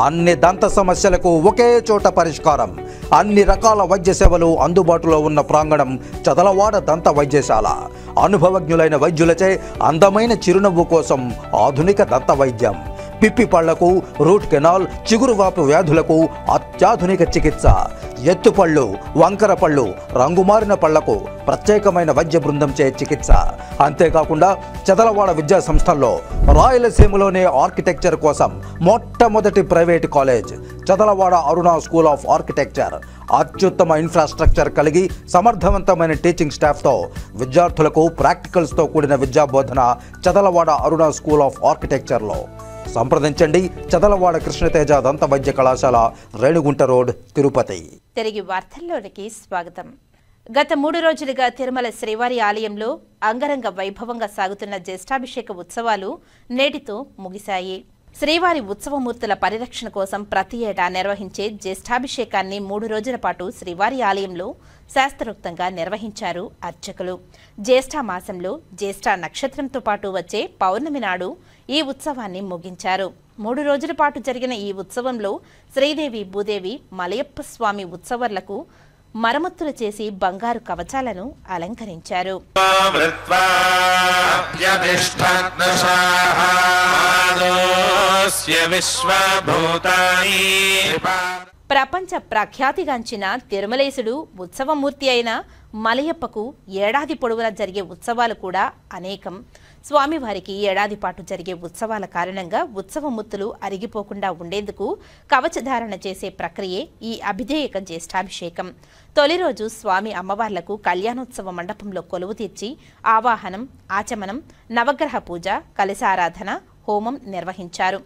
అన్ని దంత సమస్యలకు ఒకే చోట పరిష్కారం. అన్ని రకాల వైద్య సేవలు అందుబాటులో ఉన్న ప్రాంగణం చదలవాడ దంత వైద్యశాల. అనుభవజ్ఞులైన వైద్యులచే అందమైన చిరునవ్వు కోసం ఆధునిక దంత వైద్యం. పిప్పి పళ్లకు, రూట్ కెనాల్, చిగురువాపు వ్యాధులకు అత్యాధునిక చికిత్స. ఎత్తుపళ్ళు, వంకర పళ్ళు, రంగుమారిన పళ్లకు ప్రత్యేకమైన వైద్య బృందంచే చికిత్స. అంతేకాకుండా చదలవాడ విద్యా సంస్థల్లో రాయలసీమలోనే ఆర్కిటెక్చర్ కోసం మొట్టమొదటి private college Chadalavada Aruna school of architecture. అత్యుత్తమ ఇన్ఫ్రాస్ట్రక్చర్ కలిగి సమర్థవంతమైన టీచింగ్ స్టాఫ్తో విద్యార్థులకు ప్రాక్టికల్స్తో కూడిన విద్యాబోధన చదలవాడ అరుణ స్కూల్ ఆఫ్ ఆర్కిటెక్చర్లో. సంప్రదించండి. చదలవాడ కృష్ణతేజ దంత వైద్య కళాశాల, రేణుగుంట రోడ్, తిరుపతి. తిరిగి వార్తల్లోనికి స్వాగతం. గత 3 రోజులుగా తిరుమల శ్రీవారి ఆలయంలో అంగరంగ వైభవంగా సాగుతున్న జ్యేష్ఠాభిషేక ఉత్సవాలు నేటితో ముగిశాయి. శ్రీవారి ఉత్సవమూర్తుల పరిరక్షణ కోసం ప్రతి ఏటా నిర్వహించే జ్యేష్ఠాభిషేకాన్ని 3 రోజుల పాటు శ్రీవారి ఆలయంలో శాస్త్రోక్తంగా నిర్వహించారు అర్చకులు. జ్యేష్ఠ మాసంలో జ్యేష్ఠ నక్షత్రంతో పాటు వచ్చే పౌర్ణమి నాడు ఈ ఉత్సవాన్ని ముగించారు. 3 రోజుల పాటు జరిగిన ఈ ఉత్సవంలో శ్రీదేవి భూదేవి మలయప్ప స్వామి ఉత్సవర్లకు మరమ్మతులు చేసి బంగారు కవచాలను అలంకరించారు. ప్రపంచ ప్రఖ్యాతిగాంచిన తిరుమలేశుడు ఉత్సవమూర్తి అయిన మలయప్పకు ఏడాది పొడవునా జరిగే ఉత్సవాలు కూడా అనేకం. స్వామివారికి ఏడాది పాటు జరిగే ఉత్సవాల కారణంగా ఉత్సవమూర్తులు అరిగిపోకుండా ఉండేందుకు కవచధారణ చేసే ప్రక్రియే ఈ అభిధేయక జ్యేష్ఠాభిషేకం. తొలి రోజు స్వామి అమ్మవార్లకు కళ్యాణోత్సవ మండపంలో కొలువు తీర్చి ఆవాహనం, ఆచమనం, నవగ్రహ పూజ, కలశారాధన, హోమం నిర్వహించారు.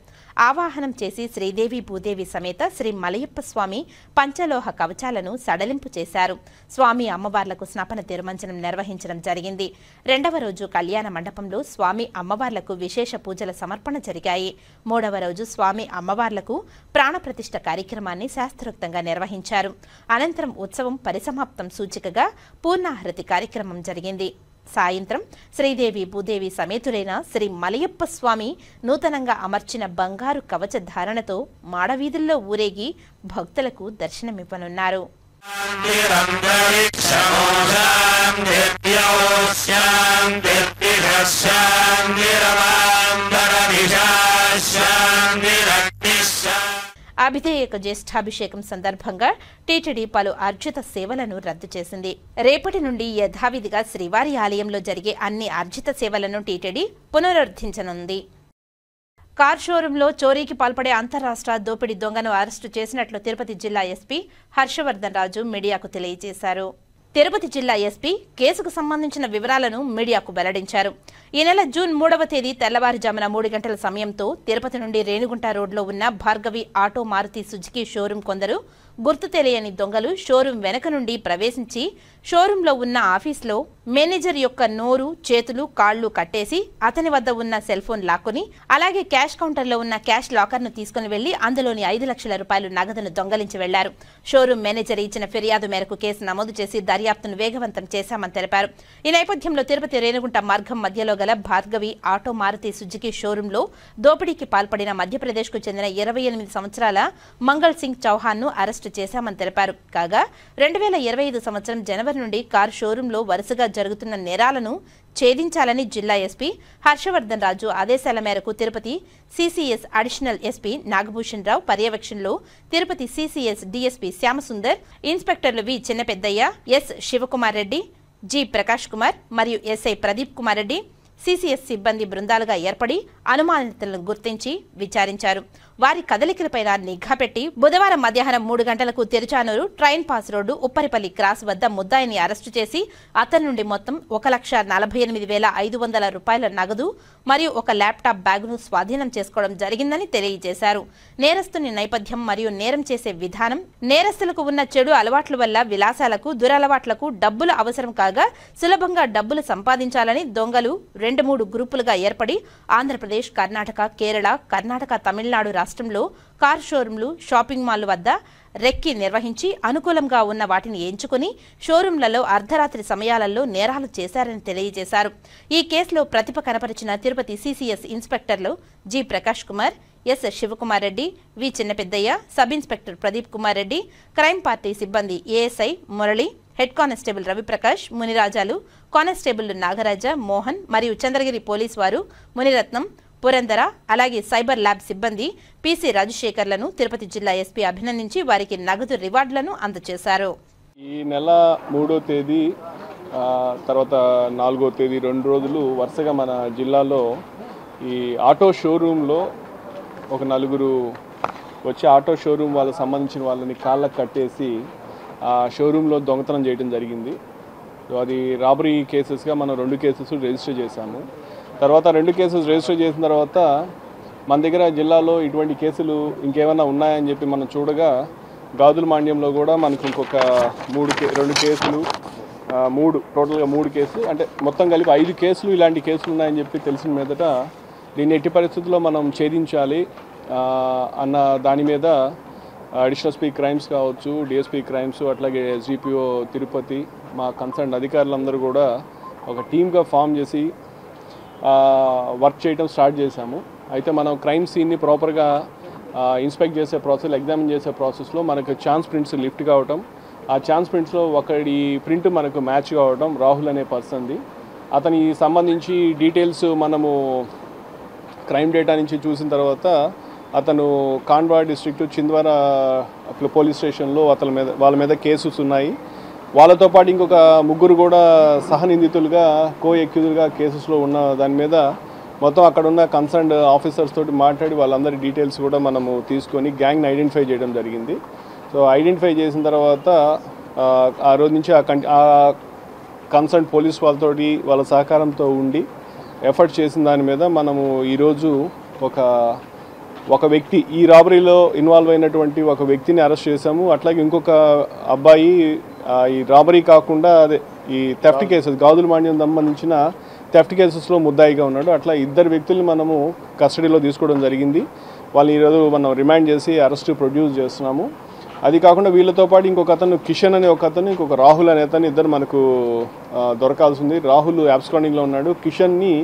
ఆవాహనం చేసి శ్రీదేవి భూదేవి సమేత శ్రీ మలయప్ప స్వామి పంచలోహ కవచాలను సడలింపు చేశారు. స్వామి అమ్మవార్లకు స్నపన తిరుమంజనం నిర్వహించడం జరిగింది. 2వ రోజు కళ్యాణ మండపంలో స్వామి అమ్మవార్లకు విశేష పూజల సమర్పణ జరిగాయి. 3వ రోజు స్వామి అమ్మవార్లకు ప్రాణప్రతిష్ఠ కార్యక్రమాన్ని శాస్త్రోక్తంగా నిర్వహించారు. అనంతరం ఉత్సవం పరిసమాప్తం సూచికగా పూర్ణాహృతి కార్యక్రమం జరిగింది. సాయంత్రం శ్రీదేవి భూదేవి సమేతులైన శ్రీ మలయప్ప స్వామి నూతనంగా అమర్చిన బంగారు కవచ ధారణతో మాడవీధుల్లో ఊరేగి భక్తులకు దర్శనమివ్వనున్నారు. అభిధేయక జ్యేష్ఠాభిషేకం సందర్భంగా టీటీడీ పలు అర్జిత సేవలను రద్దు చేసింది. రేపటి నుండి యథావిధిగా శ్రీవారి ఆలయంలో జరిగే అన్ని అర్జిత సేవలను టీటీడీ పునరుద్ధరించనుంది. కార్ షోరూంలో చోరీకి పాల్పడే అంతర్రాష్ట్ర దోపిడీ దొంగను అరెస్టు చేసినట్లు తిరుపతి జిల్లా ఎస్పీ హర్షవర్ధన్ రాజు మీడియాకు తెలియజేశారు. తిరుపతి జిల్లా ఎస్పీ కేసుకు సంబంధించిన వివరాలను మీడియాకు వెల్లడించారు. ఈ నెల జూన్ 3వ తేదీ తెల్లవారుజామున 3 గంటల సమయంతో తిరుపతి నుండి రేణుగుంట రోడ్లో ఉన్న Bhargavi auto Maruti Suzuki showroom కొందరు గుర్తు తెలియని దొంగలు షోరూం వెనక నుండి ప్రవేశించి షోరూంలో ఉన్న ఆఫీస్లో మేనేజర్ యొక్క నోరు, చేతులు, కాళ్లు కట్టేసి అతని వద్ద ఉన్న సెల్ ఫోన్ లాక్కుని అలాగే క్యాష్ కౌంటర్లో ఉన్న క్యాష్ లాకర్ను తీసుకుని వెళ్లి అందులోని 5 లక్షల రూపాయలు నగదును దొంగలించి వెళ్లారు. షోరూం మేనేజర్ ఇచ్చిన ఫిర్యాదు మేరకు కేసు నమోదు చేసి దర్యాప్తును వేగవంతం చేశామని తెలిపారు. ఈ నేపథ్యంలో తిరుపతి రేణుగుంట మార్గం మధ్యలో గల భార్గవి ఆటో మారుతి సుజుకి షోరూంలో దోపిడీకి పాల్పడిన మధ్యప్రదేశ్కు చెందిన 28 సంవత్సరాల మంగళ్ సింగ్ చౌహాన్ను అరెస్టు చేశామని తెలిపారు. కాగా 2025 సంవత్సరం జనవరి నుండి కారు షోరూంలో వరుసగా జరుగుతున్న నేరాలను ఛేదించాలని జిల్లా ఎస్పీ హర్షవర్ధన్ రాజు ఆదేశాల మేరకు Tirupati CCS additional SP Nagabhushan Rao పర్యవేక్షణలో తిరుపతి సిసిఎస్ డిఎస్పీ శ్యామసుందర్, ఇన్స్పెక్టర్లు V Chinnapeddaiah, S Sivakumar Reddy, G Prakash Kumar మరియు ఎస్ఐ ప్రదీప్ కుమార్ రెడ్డి, సిసిఎస్ సిబ్బంది బృందాలుగా ఏర్పడి అనుమానితులను గుర్తించి విచారించారు. వారి కదలికలపైన నిఘా పెట్టి బుధవారం మధ్యాహ్నం 3 గంటలకు Tiruchanur train pass road Upparipalli cross వద్ద ముద్దాయిని అరెస్టు చేసి అతని నుండి మొత్తం 1,48,500 రూపాయల నగదు మరియు ఒక ల్యాప్టాప్ బ్యాగును స్వాధీనం చేసుకోవడం జరిగిందని తెలియజేశారు. నేరస్తుని నేపథ్యం మరియు నేరం చేసే విధానం, నేరస్తులకు ఉన్న చెడు అలవాట్ల వల్ల విలాసాలకు, దురలవాట్లకు డబ్బులు అవసరం కాగా సులభంగా డబ్బులు సంపాదించాలని దొంగలు 2-3 గ్రూపులుగా ఏర్పడి ఆంధ్రప్రదేశ్, కర్ణాటక, కేరళ, కర్ణాటక, తమిళనాడు రాష్ట్రంలో కార్ షోరూంలు, షాపింగ్ మాల్ వద్ద రెక్కి నిర్వహించి అనుకూలంగా ఉన్న వాటిని ఎంచుకుని షోరూంలలో అర్ధరాత్రి సమయాలలో నేరాలు చేశారని తెలియజేశారు. ఈ కేసులో ప్రతిభ కనపరిచిన తిరుపతి సిసిఎస్ ఇన్స్పెక్టర్లు G Prakash Kumar, S Sivakumar Reddy, V Chinnapeddaiah, sub inspector Pradeep Kumar Reddy, crime party సిబ్బంది ASI Murali, head constable Raviprakash, మునిరాజాలు, కానిస్టేబుల్ నాగరాజ, మోహన్ మరియు చంద్రగిరి పోలీసు వారు మునిరత్నం, పురందర, అలాగే సైబర్ ల్యాబ్ సిబ్బంది పిసి రాజశేఖర్లను తిరుపతి జిల్లా ఎస్పీ అభినందించి వారికి నగదు రివార్డులను అందజేశారు. ఈ నెల 3వ తేదీ తర్వాత 4వ తేదీ 2 రోజులు వరుసగా మన జిల్లాలో ఈ ఆటో షోరూంలో ఒక 4 వచ్చి ఆటో షోరూమ్ వాళ్ళకి సంబంధించిన వాళ్ళని కాళ్ళకు కట్టేసి ఆ షోరూంలో దొంగతనం చేయడం జరిగింది. సో అది రాబరీ కేసెస్గా మనం 2 కేసెస్ రిజిస్టర్ చేశాము. తర్వాత 2 కేసెస్ రిజిస్టర్ చేసిన తర్వాత మన దగ్గర జిల్లాలో ఇటువంటి కేసులు ఇంకేమైనా ఉన్నాయని చెప్పి మనం చూడగా గాజుల మాండ్యంలో కూడా మనకు ఇంకొక 2 కేసులు, టోటల్గా 3 కేసులు, అంటే మొత్తం కలిపి 5 కేసులు ఇలాంటి కేసులు ఉన్నాయని చెప్పి తెలిసిన మీదట దీన్ని ఎట్టి పరిస్థితుల్లో మనం ఛేదించాలి అన్న దాని మీద అడిషనల్ ఎస్పీ క్రైమ్స్ కావచ్చు, డిఎస్పీ క్రైమ్స్, అట్లాగే ఎస్డిపిఓ తిరుపతి, మా కన్సర్న్ అధికారులందరూ కూడా ఒక టీమ్గా ఫామ్ చేసి వర్క్ చేయడం స్టార్ట్ చేశాము. అయితే మనం క్రైమ్ సీన్ని ప్రాపర్గా ఇన్స్పెక్ట్ చేసే ప్రాసెస్, ఎగ్జామిన్ చేసే ప్రాసెస్లో మనకు ఛాన్స్ ప్రింట్స్ లిఫ్ట్ కావటం, ఆ ఛాన్స్ ప్రింట్స్లో ఒకటి ప్రింట్ మనకు మ్యాచ్ కావడం, రాహుల్ అనే పర్సన్ది. అతనికి సంబంధించి డీటెయిల్స్ మనము క్రైమ్ డేటా నుంచి చూసిన తర్వాత అతను కాండ్వా డిస్ట్రిక్ట్ చింద్వారా పోలీస్ స్టేషన్లో వాళ్ళ మీద కేసెస్ ఉన్నాయి. వాళ్ళతో పాటు ఇంకొక 3 కూడా సహనిందితులుగా, కో-ఎక్యూజ్డ్గా కేసెస్లో ఉన్న దాని మీద మొత్తం అక్కడ ఉన్న కన్సర్న్డ్ ఆఫీసర్స్ తోటి మాట్లాడి వాళ్ళందరి డీటెయిల్స్ కూడా మనము తీసుకొని గ్యాంగ్ని ఐడెంటిఫై చేయడం జరిగింది. సో ఐడెంటిఫై చేసిన తర్వాత ఆ రోజు నుంచి ఆ కన్సర్న్ పోలీస్ వాళ్ళతోటి వాళ్ళ సహకారంతో ఉండి ఎఫర్ట్ చేసిన దాని మీద మనము ఈరోజు ఒక వ్యక్తి, ఈ రాబరీలో ఇన్వాల్వ్ అయినటువంటి ఒక వ్యక్తిని అరెస్ట్ చేశాము. అట్లాగే ఇంకొక అబ్బాయి ఈ రాబరీ కాకుండా అదే ఈ థెఫ్ట్ కేసెస్, గాజుల మాండ్యం సంబంధించిన థెఫ్ట్ కేసెస్లో ముద్దాయిగా ఉన్నాడు. అట్లా 2 వ్యక్తుల్ని మనము కస్టడీలో తీసుకోవడం జరిగింది. వాళ్ళని ఈరోజు మనం రిమాండ్ చేసి అరెస్ట్ ప్రొడ్యూస్ చేస్తున్నాము. అది కాకుండా వీళ్ళతో పాటు ఇంకొక అతను కిషన్ అనే ఒక అతను, ఇంకొక రాహుల్ అనే అతను, 2 మనకు దొరకాల్సి ఉంది. రాహుల్ అబ్స్కాండింగ్లో ఉన్నాడు. కిషన్ని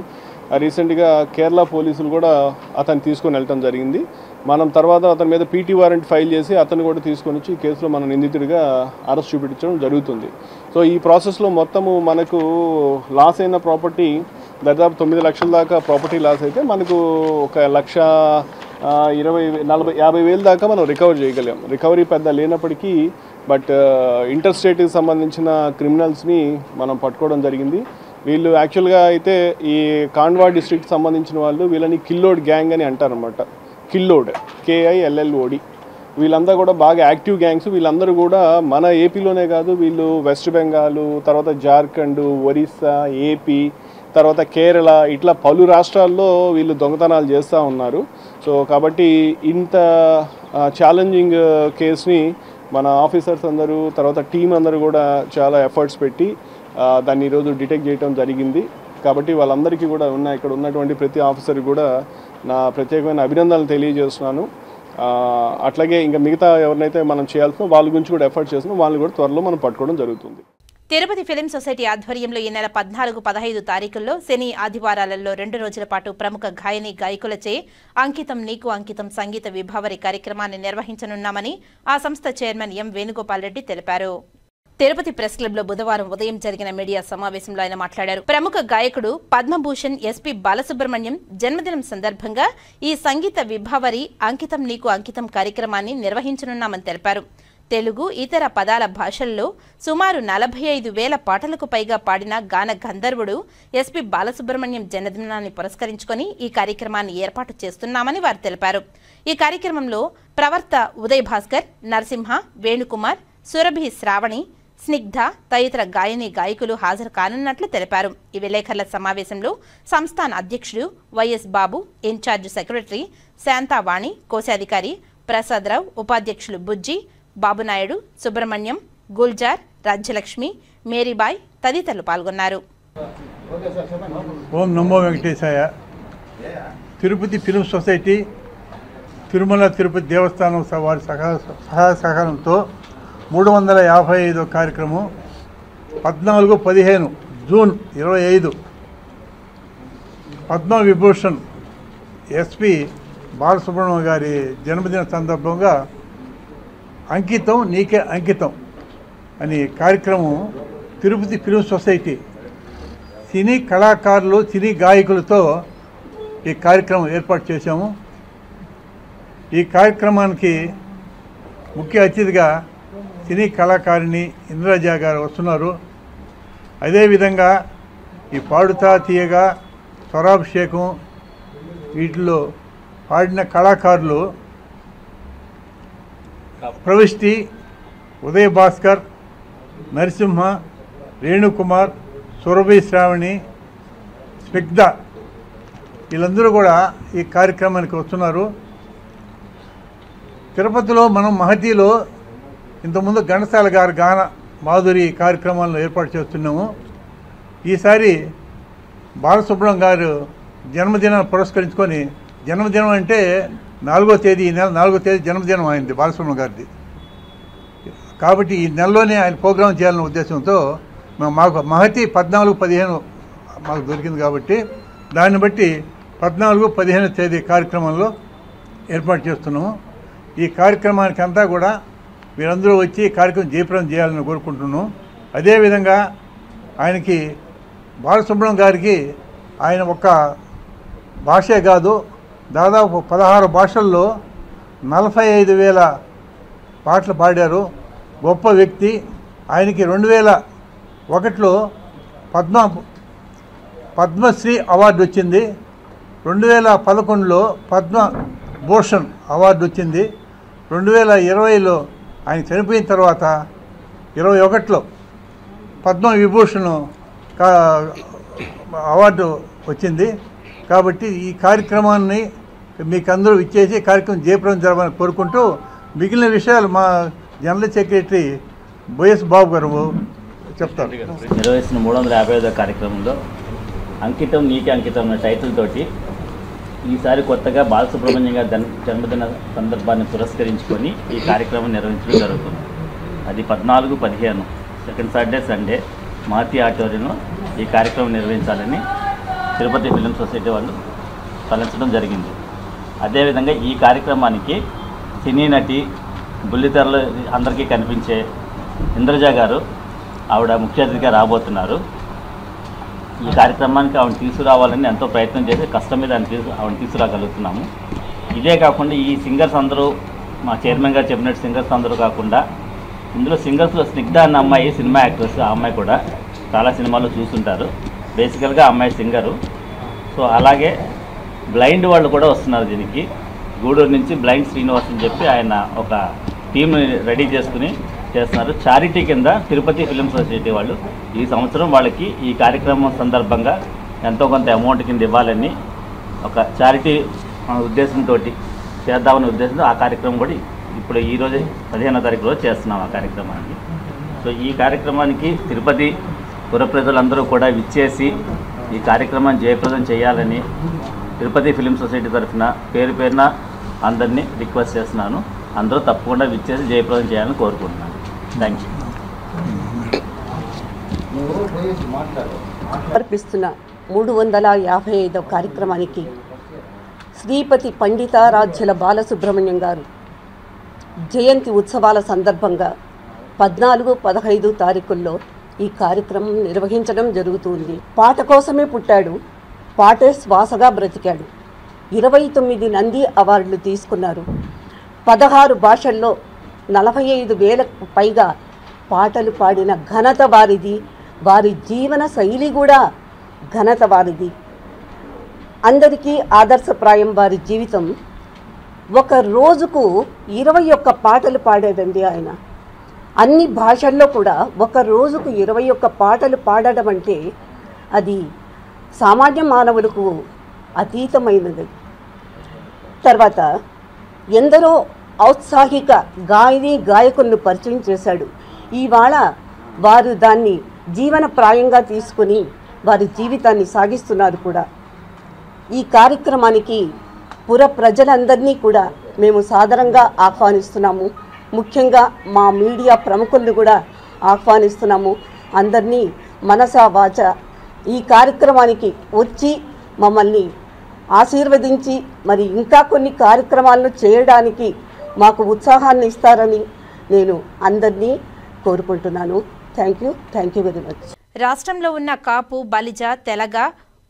రీసెంట్గా కేరళ పోలీసులు కూడా అతను తీసుకొని వెళ్ళటం జరిగింది. మనం తర్వాత అతని మీద పీటీ వారెంట్ ఫైల్ చేసి అతను కూడా తీసుకొని వచ్చి ఈ కేసులో మనం నిందితుడిగా అరెస్ట్ చూపించడం జరుగుతుంది. సో ఈ ప్రాసెస్లో మొత్తము మనకు లాస్ అయిన ప్రాపర్టీ దాదాపు 9 లక్షల దాకా ప్రాపర్టీ లాస్ అయితే మనకు 1,20,000-50,000 దాకా మనం రికవర్ చేయగలిగాం. రికవరీ పెద్ద లేనప్పటికీ బట్ ఇంటర్ స్టేట్కి సంబంధించిన క్రిమినల్స్ని మనం పట్టుకోవడం జరిగింది. వీళ్ళు యాక్చువల్గా అయితే ఈ కాండ్వా డిస్ట్రిక్ట్ సంబంధించిన వాళ్ళు వీళ్ళని కిల్లోడ్ గ్యాంగ్ అని అంటారనమాట. కిల్లోడ్, KILLOD. వీళ్ళంతా కూడా బాగా యాక్టివ్ గ్యాంగ్స్. వీళ్ళందరూ కూడా మన ఏపీలోనే కాదు, వీళ్ళు వెస్ట్ బెంగాల్, తర్వాత జార్ఖండ్, ఒరిస్సా, ఏపీ, తర్వాత కేరళ, ఇట్లా పలు రాష్ట్రాల్లో వీళ్ళు దొంగతనాలు చేస్తూ ఉన్నారు. సో కాబట్టి ఇంత ఛాలెంజింగ్ కేసుని మన ఆఫీసర్స్ అందరూ, తర్వాత టీం అందరూ కూడా చాలా ఎఫర్ట్స్ పెట్టి దాన్ని ఈరోజు డిటెక్ట్ చేయడం జరిగింది. కాబట్టి వాళ్ళందరికీ కూడా ఇక్కడ ఉన్నటువంటి ప్రతి ఆఫీసర్కి కూడా నా ప్రత్యేకమైన అభినందనలు తెలియజేస్తున్నాను. అట్లాగే ఇంకా మిగతా ఎవరినైతే మనం చేయాల్సిన వాళ్ళ గురించి కూడా ఎఫర్ట్ చేస్తున్నాం, వాళ్ళు కూడా త్వరలో మనం పట్టుకోవడం జరుగుతుంది. తిరుపతి ఫిలిం సొసైటీ ఆధ్వర్యంలో ఈ నెల 14, 15 తారీఖుల్లో శని, ఆదివారాలలో 2 రోజుల పాటు ప్రముఖ గాయని గాయకులచే అంకితం నీకు అంకితం సంగీత విభావరి కార్యక్రమాన్ని నిర్వహించనున్నామని ఆ సంస్థ చైర్మన్ ఎం వేణుగోపాల్ రెడ్డి తెలిపారు. తిరుపతి ప్రెస్ క్లబ్ లో బుధవారం ఉదయం జరిగిన మీడియా సమావేశంలో ఆయన మాట్లాడారు. ప్రముఖ గాయకుడు పద్మభూషణ్ ఎస్పీ బాలసుబ్రహ్మణ్యం జన్మదినం సందర్భంగా ఈ సంగీత విభావరి అంకితం నీకు అంకితం కార్యక్రమాన్ని నిర్వహించనున్నామని తెలిపారు. తెలుగు, ఇతర పదాల భాషల్లో సుమారు 45,000 పాటలకు పైగా పాడిన గాన గంధర్వుడు ఎస్పి బాలసుబ్రహ్మణ్యం జన్మదినాన్ని పురస్కరించుకొని ఈ కార్యక్రమాన్ని ఏర్పాటు చేస్తున్నామని వారు తెలిపారు. ఈ కార్యక్రమంలో ప్రవర్త ఉదయ్ భాస్కర్, నరసింహ, వేణుకుమార్, సురభి శ్రావణి, స్నిగ్ధ తదితర గాయని గాయకులు హాజరు కానున్నట్లు తెలిపారు. ఈ విలేకరుల సమావేశంలో సంస్థాన్ అధ్యక్షుడు వైఎస్ బాబు, ఇన్ఛార్జ్ సెక్రటరీ శాంతావాణి, కోశాధికారి ప్రసాదరావు, ఉపాధ్యక్షులు బుజ్జి, బాబునాయుడు, సుబ్రహ్మణ్యం, గుల్జార్, రాజ్యలక్ష్మి, మేరీబాయ్ తదితరులు పాల్గొన్నారు. ఓం నమో వెంకటేశాయ. తిరుపతి ఫిల్మ్ సొసైటీ, తిరుమల తిరుపతి దేవస్థానం వారి సహాయ సహకారంతో 355వ కార్యక్రమం 14-15 జూన్ 25 పద్మవిభూషణ్ ఎస్పి బాలసుబ్రహ్మణ్యం గారి జన్మదిన సందర్భంగా అంకితం నీకే అంకితం అనే కార్యక్రమం తిరుపతి ఫిల్మ్ సొసైటీ సినీ కళాకారులు, సినీ గాయకులతో ఈ కార్యక్రమం ఏర్పాటు చేశాము. ఈ కార్యక్రమానికి ముఖ్య అతిథిగా సినీ కళాకారిణి ఇంద్రజ గారు వస్తున్నారు. అదేవిధంగా ఈ పాడుతా తీయగా, స్వరాభిషేకం వీటిలో పాడిన కళాకారులు ప్రవిష్టి, ఉదయ్ భాస్కర్, నరసింహ, వేణుకుమార్, సురభి శ్రావణి, స్నిగ్ధ వీళ్ళందరూ కూడా ఈ కార్యక్రమానికి వస్తున్నారు. తిరుపతిలో మనం మహతిలో ఇంతకుముందు ఘంటసాల గారి గాన మాధురి కార్యక్రమాలను ఏర్పాటు చేస్తున్నాము. ఈసారి బాలసుబ్రహ్మణ్యం గారు జన్మదినాన్ని పురస్కరించుకొని, జన్మదినం అంటే 4వ తేదీ, ఈ నెల 4వ తేదీ జన్మదినం అయింది బాలసుబ్రహ్మణ్యం గారిది. కాబట్టి ఈ నెలలోనే ఆయన ప్రోగ్రాం చేయాలనే ఉద్దేశంతో మాకు మహతి 14-15 మాకు దొరికింది కాబట్టి దాన్ని బట్టి 14-15 తేదీ కార్యక్రమంలో ఏర్పాటు చేస్తున్నాము. ఈ కార్యక్రమానికి అంతా కూడా మీరందరూ వచ్చి కార్యక్రమం జయప్రదం చేయాలని కోరుకుంటున్నాం. అదేవిధంగా ఆయనకి బాలసుబ్రహ్మణ్యం గారికి ఆయన ఒక్క భాషే కాదు, దాదాపు 16 భాషల్లో 45,000 పాటలు పాడారు. గొప్ప వ్యక్తి. ఆయనకి 2001లో పద్మశ్రీ అవార్డు వచ్చింది. 2011లో పద్మభూషణ్ అవార్డు వచ్చింది. 2020లో ఆయన చనిపోయిన తర్వాత 21లో పద్మవిభూషణ్ అవార్డు వచ్చింది. కాబట్టి ఈ కార్యక్రమాన్ని మీకు అందరూ ఇచ్చేసి కార్యక్రమం జయప్రదం జరగాలని కోరుకుంటూ మిగిలిన విషయాలు మా జనరల్ సెక్రటరీ వైఎస్ బాబు గారు చెప్తారు. నిర్వహిస్తున్న 355వ కార్యక్రమంలో అంకితం నీకే అంకితం అనే టైటిల్ తోటి ఈసారి కొత్తగా బాలసుబ్రహ్మణ్యం గారి జన్మదిన సందర్భాన్ని పురస్కరించుకొని ఈ కార్యక్రమం నిర్వహించడం జరుగుతుంది. అది 14-15 సెకండ్ సాటర్డే సండే మహతి ఆడిటోరియంలో ఈ కార్యక్రమం నిర్వహించాలని తిరుపతి ఫిల్మ్ సొసైటీ వాళ్ళు తలంచడం జరిగింది. అదేవిధంగా ఈ కార్యక్రమానికి సినీ నటి, బుల్లితెరలో అందరికీ కనిపించే ఇంద్రజ గారు ఆవిడ ముఖ్య అతిథిగా రాబోతున్నారు. ఈ కార్యక్రమానికి ఆవిడ తీసుకురావాలని ఎంతో ప్రయత్నం చేసి కష్టం మీద ఆవిడ తీసుకురాగలుగుతున్నాము. ఇదే కాకుండా ఈ సింగర్స్ అందరూ మా చైర్మన్ గారు చెప్పినట్టు సింగర్స్ అందరూ కాకుండా ఇందులో సింగర్స్లో స్నిగ్ధ అన్న అమ్మాయి సినిమా యాక్ట్రెస్. ఆ అమ్మాయి కూడా చాలా సినిమాల్లో చూస్తుంటారు. బేసికల్గా అమ్మాయి సింగరు. సో అలాగే బ్లైండ్ వాళ్ళు కూడా వస్తున్నారు దీనికి. గూడూరు నుంచి బ్లైండ్ శ్రీనివాస్ అని చెప్పి ఆయన ఒక టీంని రెడీ చేసుకుని చేస్తున్నారు. చారిటీ కింద తిరుపతి ఫిల్మ్ సొసైటీ వాళ్ళు ఈ సంవత్సరం వాళ్ళకి ఈ కార్యక్రమం సందర్భంగా ఎంతో కొంత అమౌంట్ కింద ఇవ్వాలని ఒక చారిటీ ఉద్దేశంతో చేద్దామనే ఉద్దేశంతో ఆ కార్యక్రమం కూడా ఇప్పుడు ఈరోజు 15వ తారీఖు రోజు చేస్తున్నాం ఆ కార్యక్రమానికి. సో ఈ కార్యక్రమానికి తిరుపతి పుర ప్రజలందరూ కూడా విచ్చేసి ఈ కార్యక్రమాన్ని జయప్రదం చేయాలని తిరుపతి ఫిల్మ్ సొసైటీ తరఫున పేరు పేరున అందరినీ రిక్వెస్ట్ చేస్తున్నాను. అందరూ తప్పకుండా విచ్చేసి జయప్రదం చేయాలని కోరుకుంటున్నాను. Thank you. అర్పిస్తున్న 355వ కార్యక్రమానికి శ్రీపతి పండితారాధ్యుల బాలసుబ్రహ్మణ్యం గారు జయంతి ఉత్సవాల సందర్భంగా 14-15 తారీఖుల్లో ఈ కార్యక్రమం నిర్వహించడం జరుగుతుంది. పాట కోసమే పుట్టాడు, పాటే శ్వాసగా బ్రతికాడు. 29 నంది అవార్డులు తీసుకున్నారు. 16 భాషల్లో 45,000కు పైగా పాటలు పాడిన ఘనత వారిది. వారి జీవన శైలి కూడా ఘనత వారిది. అందరికీ ఆదర్శప్రాయం వారి జీవితం. ఒక రోజుకు 21 పాటలు పాడాడండి ఆయన. అన్ని భాషల్లో కూడా ఒక రోజుకు 21 పాటలు పాడడం అంటే అది సామాన్య మానవులకు అతీతమైనది. తర్వాత ఎందరో ఔత్సాహిక గాయని గాయకులను పరిచయం చేశాడు. ఇవాళ వారు దాన్ని జీవనప్రాయంగా తీసుకుని వారి జీవితాన్ని సాగిస్తున్నారు కూడా. ఈ కార్యక్రమానికి పుర ప్రజలందరినీ కూడా మేము సాదరంగా ఆహ్వానిస్తున్నాము. ముఖ్యంగా మా మీడియా ప్రముఖులను కూడా ఆహ్వానిస్తున్నాము. అందరినీ మనసా వాచ ఈ కార్యక్రమానికి వచ్చి మమ్మల్ని ఆశీర్వదించి మరి ఇంకా కొన్ని కార్యక్రమాలను చేయడానికి మాకు ఉత్సాహాన్ని ఇస్తారని నేను అందరినీ కోరుకుంటున్నాను. Thank you very much. రాష్ట్రంలో ఉన్న కాపు, బలిజ, తెలగ,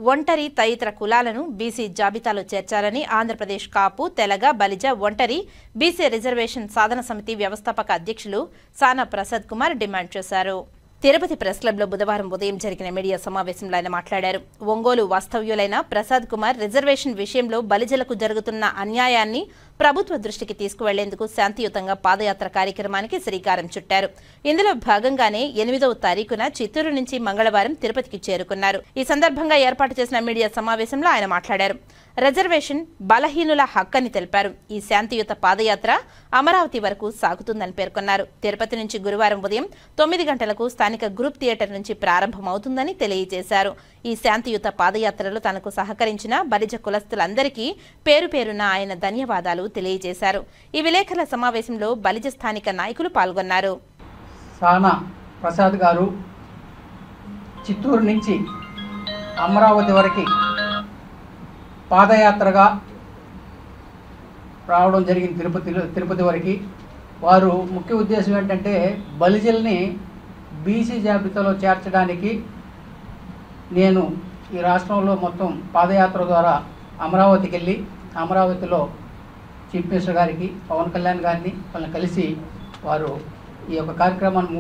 ఒంటరి తదితర కులాలను బీసీ జాబితాలో చేర్చాలని ఆంధ్రప్రదేశ్ కాపు, తెలగ, బలిజ, ఒంటరి బీసీ రిజర్వేషన్ సాధన సమితి వ్యవస్థాపక అధ్యక్షులు సానా ప్రసాద్ కుమార్ డిమాండ్ చేశారు. తిరుపతి ప్రెస్ క్లబ్లో బుధవారం ఉదయం జరిగిన మీడియా సమావేశంలో ఆయన మాట్లాడారు. ఒంగోలు వాస్తవ్యులైన ప్రసాద్ కుమార్ రిజర్వేషన్ విషయంలో బలిజలకు జరుగుతున్న అన్యాయాన్ని ప్రభుత్వ దృష్టికి తీసుకువెళ్లేందుకు శాంతియుతంగా పాదయాత్ర కార్యక్రమానికి శ్రీకారం చుట్టారు. ఇందులో భాగంగానే 8వ తారీఖున చిత్తూరు నుంచి మంగళవారం తిరుపతికి చేరుకున్నారు. ఈ సందర్భంగా ఏర్పాటు చేసిన మీడియా సమావేశంలో ఆయన మాట్లాడారు. రిజర్వేషన్ బలహీనుల హక్కని తెలిపారు. ఈ శాంతియుత పాదయాత్ర అమరావతి వరకు సాగుతుందని పేర్కొన్నారు. తిరుపతి నుంచి గురువారం ఉదయం 9 గంటలకు స్థానిక గ్రూప్ థియేటర్ నుంచి ప్రారంభమవుతుందని తెలియజేశారు. ఈ శాంతియుత పాదయాత్రలో తనకు సహకరించిన బలిజ కులస్తులందరికీ పేరు పేరున ఆయన ధన్యవాదాలు తెలియజేశారు. ఈ విలేకరుల సమావేశంలో బలిజ స్థానిక నాయకులు పాల్గొన్నారు. సానా ప్రసాద్ గారు చిత్తూరు నుంచి అమరావతి వరకు పాదయాత్రగా రావడం జరిగింది. తిరుపతి వరకు వారు ముఖ్య ఉద్దేశం ఏంటంటే బలిజల్ని బీసీ జాబితాలో చేర్చడానికి నేను ఈ రాష్ట్రంలో మొత్తం పాదయాత్ర ద్వారా అమరావతికి వెళ్ళి అమరావతిలో చీఫ్ మినిస్టర్ గారికి, పవన్ కళ్యాణ్ గారిని వాళ్ళని కలిసి వారు ఈ యొక్క కార్యక్రమాన్ని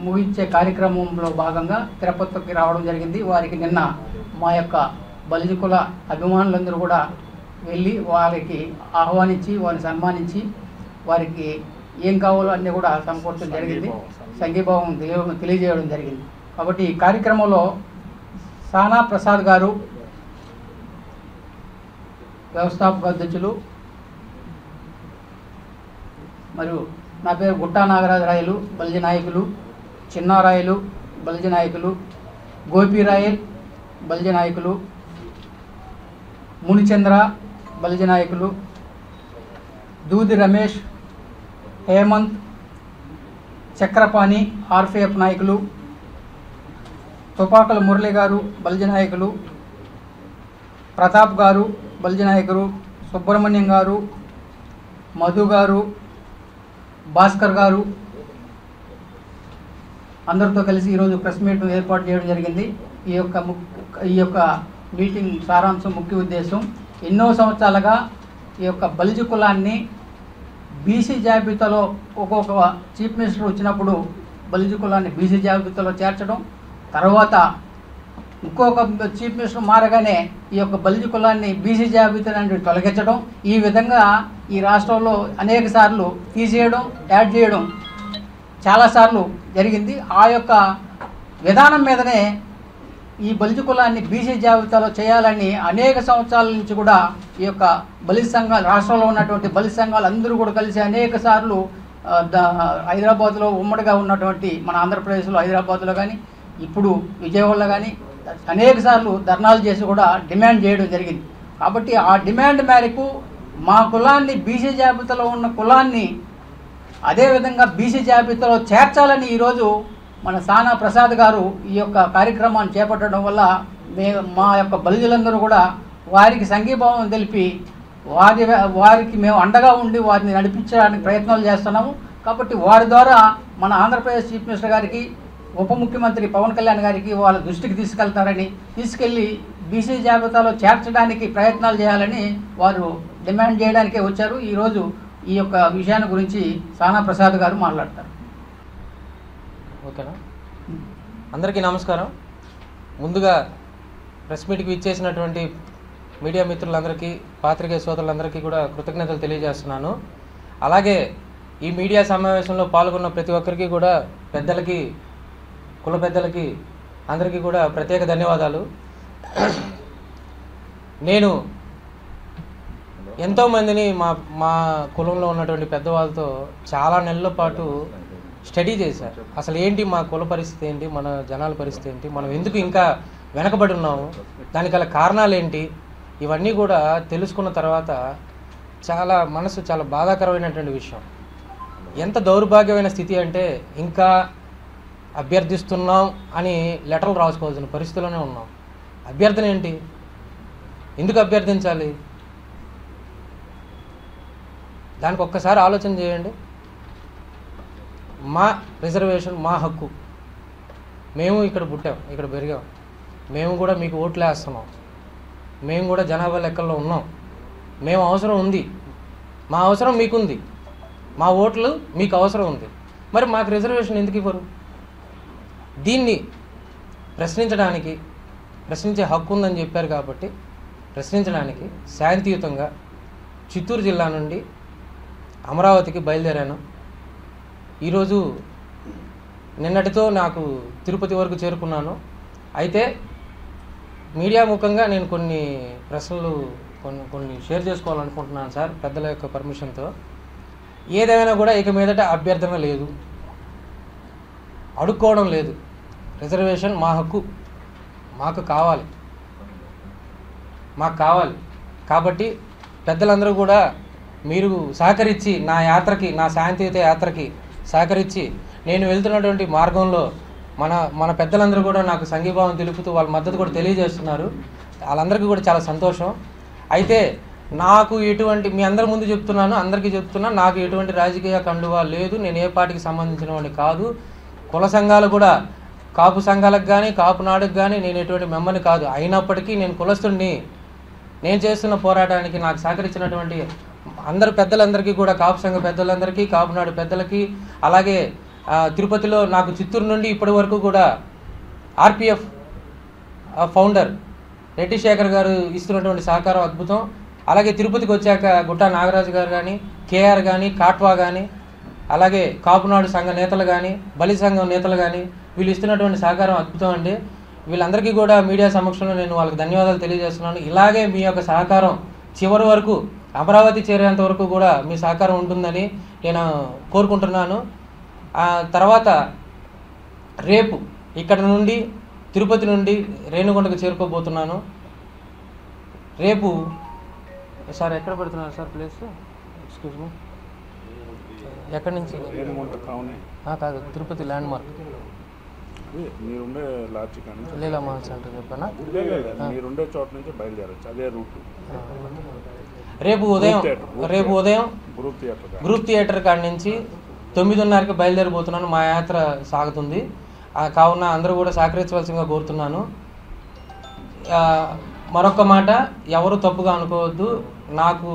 ముగించే కార్యక్రమంలో భాగంగా తిరుపతికి రావడం జరిగింది. వారికి నిన్న మా యొక్క బలిజ కుల అభిమానులందరూ కూడా వెళ్ళి వారికి ఆహ్వానించి వారిని సన్మానించి వారికి ఏం కావాలో అన్నీ కూడా సమకూర్చడం జరిగింది. సంఘీభావం తెలియజేయడం జరిగింది. కాబట్టి ఈ కార్యక్రమంలో సానా ప్రసాద్ గారు వ్యవస్థాపక అధ్యక్షులు, మరియు నా పేరు గుట్టా నాగరాజరాయలు బలిజ నాయకులు, చిన్నారాయలు బలిజ నాయకులు, గోపీరాయల్ బలిజ నాయకులు, మునిచంద్ర బలిజ నాయకులు, దూది రమేష్, హేమంత్, చక్రపాణి ఆర్ఫీఎఫ్ నాయకులు, తుపాకల మురళి గారు బలిజ నాయకులు, ప్రతాప్ గారు బలిజ నాయకులు, సుబ్రహ్మణ్యం గారు, మధు గారు, భాస్కర్ గారు అందరితో కలిసి ఈరోజు ప్రెస్ మీట్ ఏర్పాటు చేయడం జరిగింది. ఈ యొక్క మీటింగ్ సారాంశం ముఖ్య ఉద్దేశం ఎన్నో సంవత్సరాలుగా ఈ యొక్క బలిజ కులాన్ని బీసీ జాబితాలో ఒక్కొక్క చీఫ్ మినిస్టర్ వచ్చినప్పుడు బలిజ కులాన్ని బీసీ జాబితాలో చేర్చడం, తర్వాత ఇంకొక చీఫ్ మినిస్టర్ మారగానే ఈ యొక్క బలిజ కులాన్ని బీసీ జాబితా నుండి తొలగించడం, ఈ విధంగా ఈ రాష్ట్రంలో అనేక సార్లు తీసేయడం, యాడ్ చేయడం చాలాసార్లు జరిగింది. ఆ యొక్క విధానం మీదనే ఈ బలిజ కులాన్ని బీసీ జాబితాలో చేయాలని అనేక సంవత్సరాల నుంచి కూడా ఈ యొక్క బలిజ సంఘాలు, రాష్ట్రంలో ఉన్నటువంటి బలిజ సంఘాలు అందరూ కూడా కలిసి అనేక సార్లు హైదరాబాద్లో ఉమ్మడిగా ఉన్నటువంటి మన ఆంధ్రప్రదేశ్లో హైదరాబాద్లో కానీ ఇప్పుడు విజయవాడలో కానీ అనేక సార్లు ధర్నాలు చేసి కూడా డిమాండ్ చేయడం జరిగింది. కాబట్టి ఆ డిమాండ్ మేరకు మా కులాన్ని బీసీ జాబితాలో ఉన్న కులాన్ని అదేవిధంగా బీసీ జాబితాలో చేర్చాలని ఈరోజు మన సానా ప్రసాద్ గారు ఈ యొక్క కార్యక్రమాన్ని చేపట్టడం వల్ల మా యొక్క బలిజలందరూ కూడా వారికి సంఘీభావం తెలిపి వారికి మేము అండగా ఉండి వారిని నడిపించడానికి ప్రయత్నాలు చేస్తున్నాము. కాబట్టి వారి ద్వారా మన ఆంధ్రప్రదేశ్ చీఫ్ మినిస్టర్ గారికి, ఉప ముఖ్యమంత్రి పవన్ కళ్యాణ్ గారికి వాళ్ళ దృష్టికి తీసుకెళ్ళి బీసీ జాబితాలో చేర్చడానికి ప్రయత్నాలు చేయాలని వారు డిమాండ్ చేయడానికే వచ్చారు. ఈరోజు ఈ యొక్క విషయాన్ని గురించి సానా ప్రసాద్ గారు మాట్లాడతారు. ఓకేనా? అందరికీ నమస్కారం. ముందుగా ప్రెస్ మీట్కి ఇచ్చేసినటువంటి మీడియా మిత్రులందరికీ, పాత్రికేయ సోదరులందరికీ కూడా కృతజ్ఞతలు తెలియజేస్తున్నాను. అలాగే ఈ మీడియా సమావేశంలో పాల్గొన్న ప్రతి ఒక్కరికి కూడా, పెద్దలకి, కుల పెద్దలకి అందరికీ కూడా ప్రత్యేక ధన్యవాదాలు. నేను ఎంతోమందిని మా కులంలో ఉన్నటువంటి పెద్దవాళ్ళతో చాలా నెలల పాటు స్టడీ చేశారు. అసలు ఏంటి మా కుల పరిస్థితి ఏంటి, మన జనాల పరిస్థితి ఏంటి, మనం ఎందుకు ఇంకా వెనకబడి ఉన్నాము, దానికి గల కారణాలు ఏంటి, ఇవన్నీ కూడా తెలుసుకున్న తర్వాత మనసు చాలా బాధాకరమైనటువంటి విషయం. ఎంత దౌర్భాగ్యమైన స్థితి అంటే ఇంకా అభ్యర్థిస్తున్నాం అని లెటర్లు రాసుకోవాల్సిన పరిస్థితిలోనే ఉన్నాం. అభ్యర్థన ఏంటి, ఎందుకు అభ్యర్థించాలి? దానికి ఒక్కసారి ఆలోచన చేయండి. మా రిజర్వేషన్ మా హక్కు, మేము ఇక్కడ పుట్టాం, ఇక్కడ పెరిగాం, మేము కూడా మీకు ఓట్లు వేస్తున్నాం, మేము కూడా జనాభా లెక్కల్లో ఉన్నాం, మేము అవసరం ఉంది, మా అవసరం మీకుంది, మా ఓట్లు మీకు అవసరం ఉంది, మరి మాకు రిజర్వేషన్ ఎందుకు ఇవ్వరు? దీన్ని ప్రశ్నించే హక్కు ఉందని చెప్పారు కాబట్టి ప్రశ్నించడానికి శాంతియుతంగా చిత్తూరు జిల్లా నుండి అమరావతికి బయలుదేరాను. ఈరోజు నిన్నటితో నాకు తిరుపతి వరకు చేరుకున్నాను. అయితే మీడియా ముఖంగా నేను కొన్ని ప్రశ్నలు కొన్ని షేర్ చేసుకోవాలనుకుంటున్నాను సార్, పెద్దల యొక్క పర్మిషన్తో. ఏదైనా కూడా ఇక మీదట అభ్యర్థన లేదు, అడుక్కోవడం లేదు. రిజర్వేషన్ మా హక్కు, మాకు కావాలి కాబట్టి పెద్దలందరూ కూడా మీరు సహకరించి నా యాత్రకి, నా శాంతియుత యాత్రకి సహకరించి నేను వెళ్తున్నటువంటి మార్గంలో మన పెద్దలందరూ కూడా నాకు సంఘీభావం తెలుపుతూ వాళ్ళ మద్దతు కూడా తెలియజేస్తున్నారు. వాళ్ళందరికీ కూడా చాలా సంతోషం. అయితే నాకు ఎటువంటి, మీ అందరి ముందు చెప్తున్నాను, అందరికీ చెప్తున్నాను, నాకు ఎటువంటి రాజకీయ కండువా లేదు, నేను ఏ పార్టీకి సంబంధించిన వాడిని కాదు. కుల సంఘాలు కూడా, కాపు సంఘాలకు కానీ కాపు నాడుకు కానీ నేను ఎటువంటి మెంబర్ని కాదు. అయినప్పటికీ నేను కులస్తుడిని. నేను చేస్తున్న పోరాటానికి నాకు సహకరించినటువంటి అందరు పెద్దలందరికీ కూడా, కాపు సంఘ పెద్దలందరికీ, కాపునాడు పెద్దలకి, అలాగే తిరుపతిలో నాకు చిత్తూరు నుండి ఇప్పటి వరకు కూడా ఆర్పిఎఫ్ ఫౌండర్ రెడ్డి శేఖర్ గారు ఇస్తున్నటువంటి సహకారం అద్భుతం. అలాగే తిరుపతికి వచ్చాక గుట్టా నాగరాజు గారు కానీ, కేఆర్ కానీ, కాట్వా కానీ, అలాగే కాపునాడు సంఘ నేతలు కానీ, బలి సంఘం నేతలు కానీ, వీళ్ళు ఇస్తున్నటువంటి సహకారం అద్భుతం అండి. వీళ్ళందరికీ కూడా మీడియా సమక్షంలో నేను వాళ్ళకి ధన్యవాదాలు తెలియజేస్తున్నాను. ఇలాగే మీ యొక్క సహకారం చివరి వరకు, అమరావతి చేరేంత వరకు కూడా మీ సహకారం ఉంటుందని నేను కోరుకుంటున్నాను. తర్వాత రేపు ఇక్కడ నుండి తిరుపతి నుండి రేణుగుంటకు చేరుకోబోతున్నాను. రేపు సార్ ఎక్కడ పెడుతున్నారు సార్ ప్లేస్? ఎక్స్క్యూజ్ మీ, ఎక్కడి నుంచి? కాదు, తిరుపతి ల్యాండ్ మార్క్ లీలా మాల్ సెంటర్ చెప్పానా? మీరుండే చోట నుంచి బయలుదేరచ్చు, అదే రూట్. రేపు ఉదయం గ్రూప్ థియేటర్ కాడి నుంచి 9:30కి బయలుదేరిపోతున్నాను. మా యాత్ర సాగుతుంది. కావున అందరూ కూడా సహకరించవలసిందిగా కోరుతున్నాను. మరొక మాట, ఎవరు తప్పుగా అనుకోవద్దు. నాకు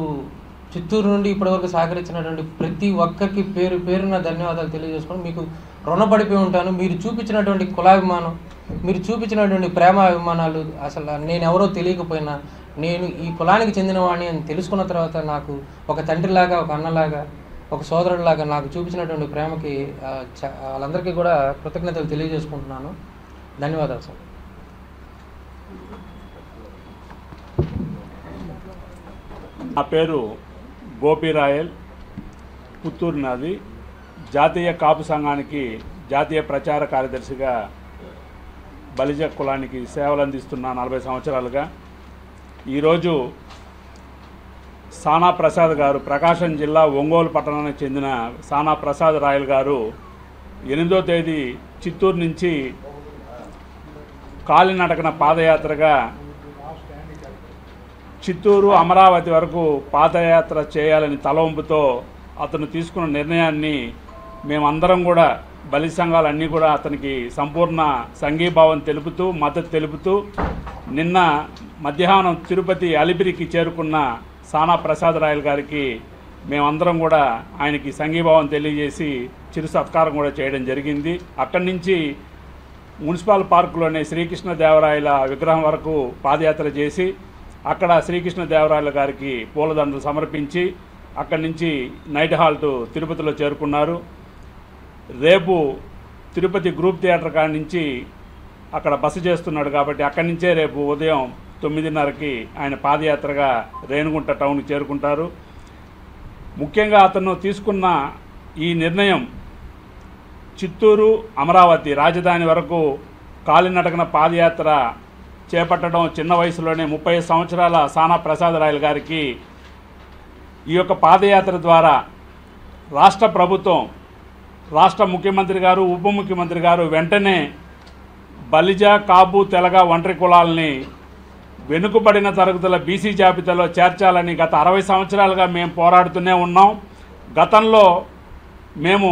చిత్తూరు నుండి ఇప్పటివరకు సహకరించినటువంటి ప్రతి ఒక్కరికి పేరు పేరున ధన్యవాదాలు తెలియజేసుకొని మీకు రుణపడిపోయి ఉంటాను. మీరు చూపించినటువంటి కులాభిమానం, మీరు చూపించినటువంటి ప్రేమ అభిమానాలు, అసలు నేను ఎవరో తెలియకపోయినా నేను ఈ కులానికి చెందినవాడిని అని తెలుసుకున్న తర్వాత నాకు ఒక తండ్రిలాగా, ఒక అన్నలాగా, ఒక సోదరుడిలాగా నాకు చూపించినటువంటి ప్రేమకి వాళ్ళందరికీ కూడా కృతజ్ఞతలు తెలియజేసుకుంటున్నాను. ధన్యవాదాలు సార్. నా పేరు గోపీరాయల్, పుత్తూరు నాది. జాతీయ కాపు సంఘానికి జాతీయ ప్రచార కార్యదర్శిగా బలిజ కులానికి సేవలు అందిస్తున్న 40 సంవత్సరాలుగా. ఈరోజు సానా ప్రసాద్ గారు, ప్రకాశం జిల్లా ఒంగోలు పట్టణానికి చెందిన సానా ప్రసాద్ రాయల్ గారు 8వ తేదీ చిత్తూరు నుంచి కాలినడకన పాదయాత్రగా చిత్తూరు అమరావతి వరకు పాదయాత్ర చేయాలని తలవంపుతో అతను తీసుకున్న నిర్ణయాన్ని మేమందరం కూడా, బలి సంఘాలన్నీ కూడా అతనికి సంపూర్ణ సంఘీభావం తెలుపుతూ, మద్దతు తెలుపుతూ, నిన్న మధ్యాహ్నం తిరుపతి అలిపిరికి చేరుకున్న సానా ప్రసాద్ రాయల్ గారికి మేమందరం కూడా ఆయనకి సంఘీభావం తెలియజేసి చిరు సత్కారం కూడా చేయడం జరిగింది. అక్కడి నుంచి మున్సిపల్ పార్కులోనే శ్రీకృష్ణదేవరాయల విగ్రహం వరకు పాదయాత్ర చేసి అక్కడ శ్రీకృష్ణదేవరాయల గారికి పూలదండలు సమర్పించి అక్కడి నుంచి నైట్ హాల్ట్ తిరుపతిలో చేరుకున్నారు. రేపు తిరుపతి గ్రూప్ థియేటర్ కాడి నుంచి అక్కడ బస చేస్తున్నాడు కాబట్టి అక్కడి నుంచే రేపు ఉదయం 9:30కి ఆయన పాదయాత్రగా రేణిగుంట టౌన్కి చేరుకుంటారు. ముఖ్యంగా అతను తీసుకున్న ఈ నిర్ణయం చిత్తూరు అమరావతి రాజధాని వరకు కాలినడకన పాదయాత్ర చేపట్టడం చిన్న వయసులోనే 30 సంవత్సరాల సానా ప్రసాదరాయలు గారికి ఈ యొక్క పాదయాత్ర ద్వారా రాష్ట్ర ప్రభుత్వం, రాష్ట్ర ముఖ్యమంత్రి గారు, ఉప ముఖ్యమంత్రి గారు వెంటనే బలిజ, కాపు, తెలగ, ఒంటరి కులాలని వెనుకబడిన తరగతుల బీసీ జాబితాలో చేర్చాలని గత 60 సంవత్సరాలుగా మేము పోరాడుతూనే ఉన్నాం. గతంలో మేము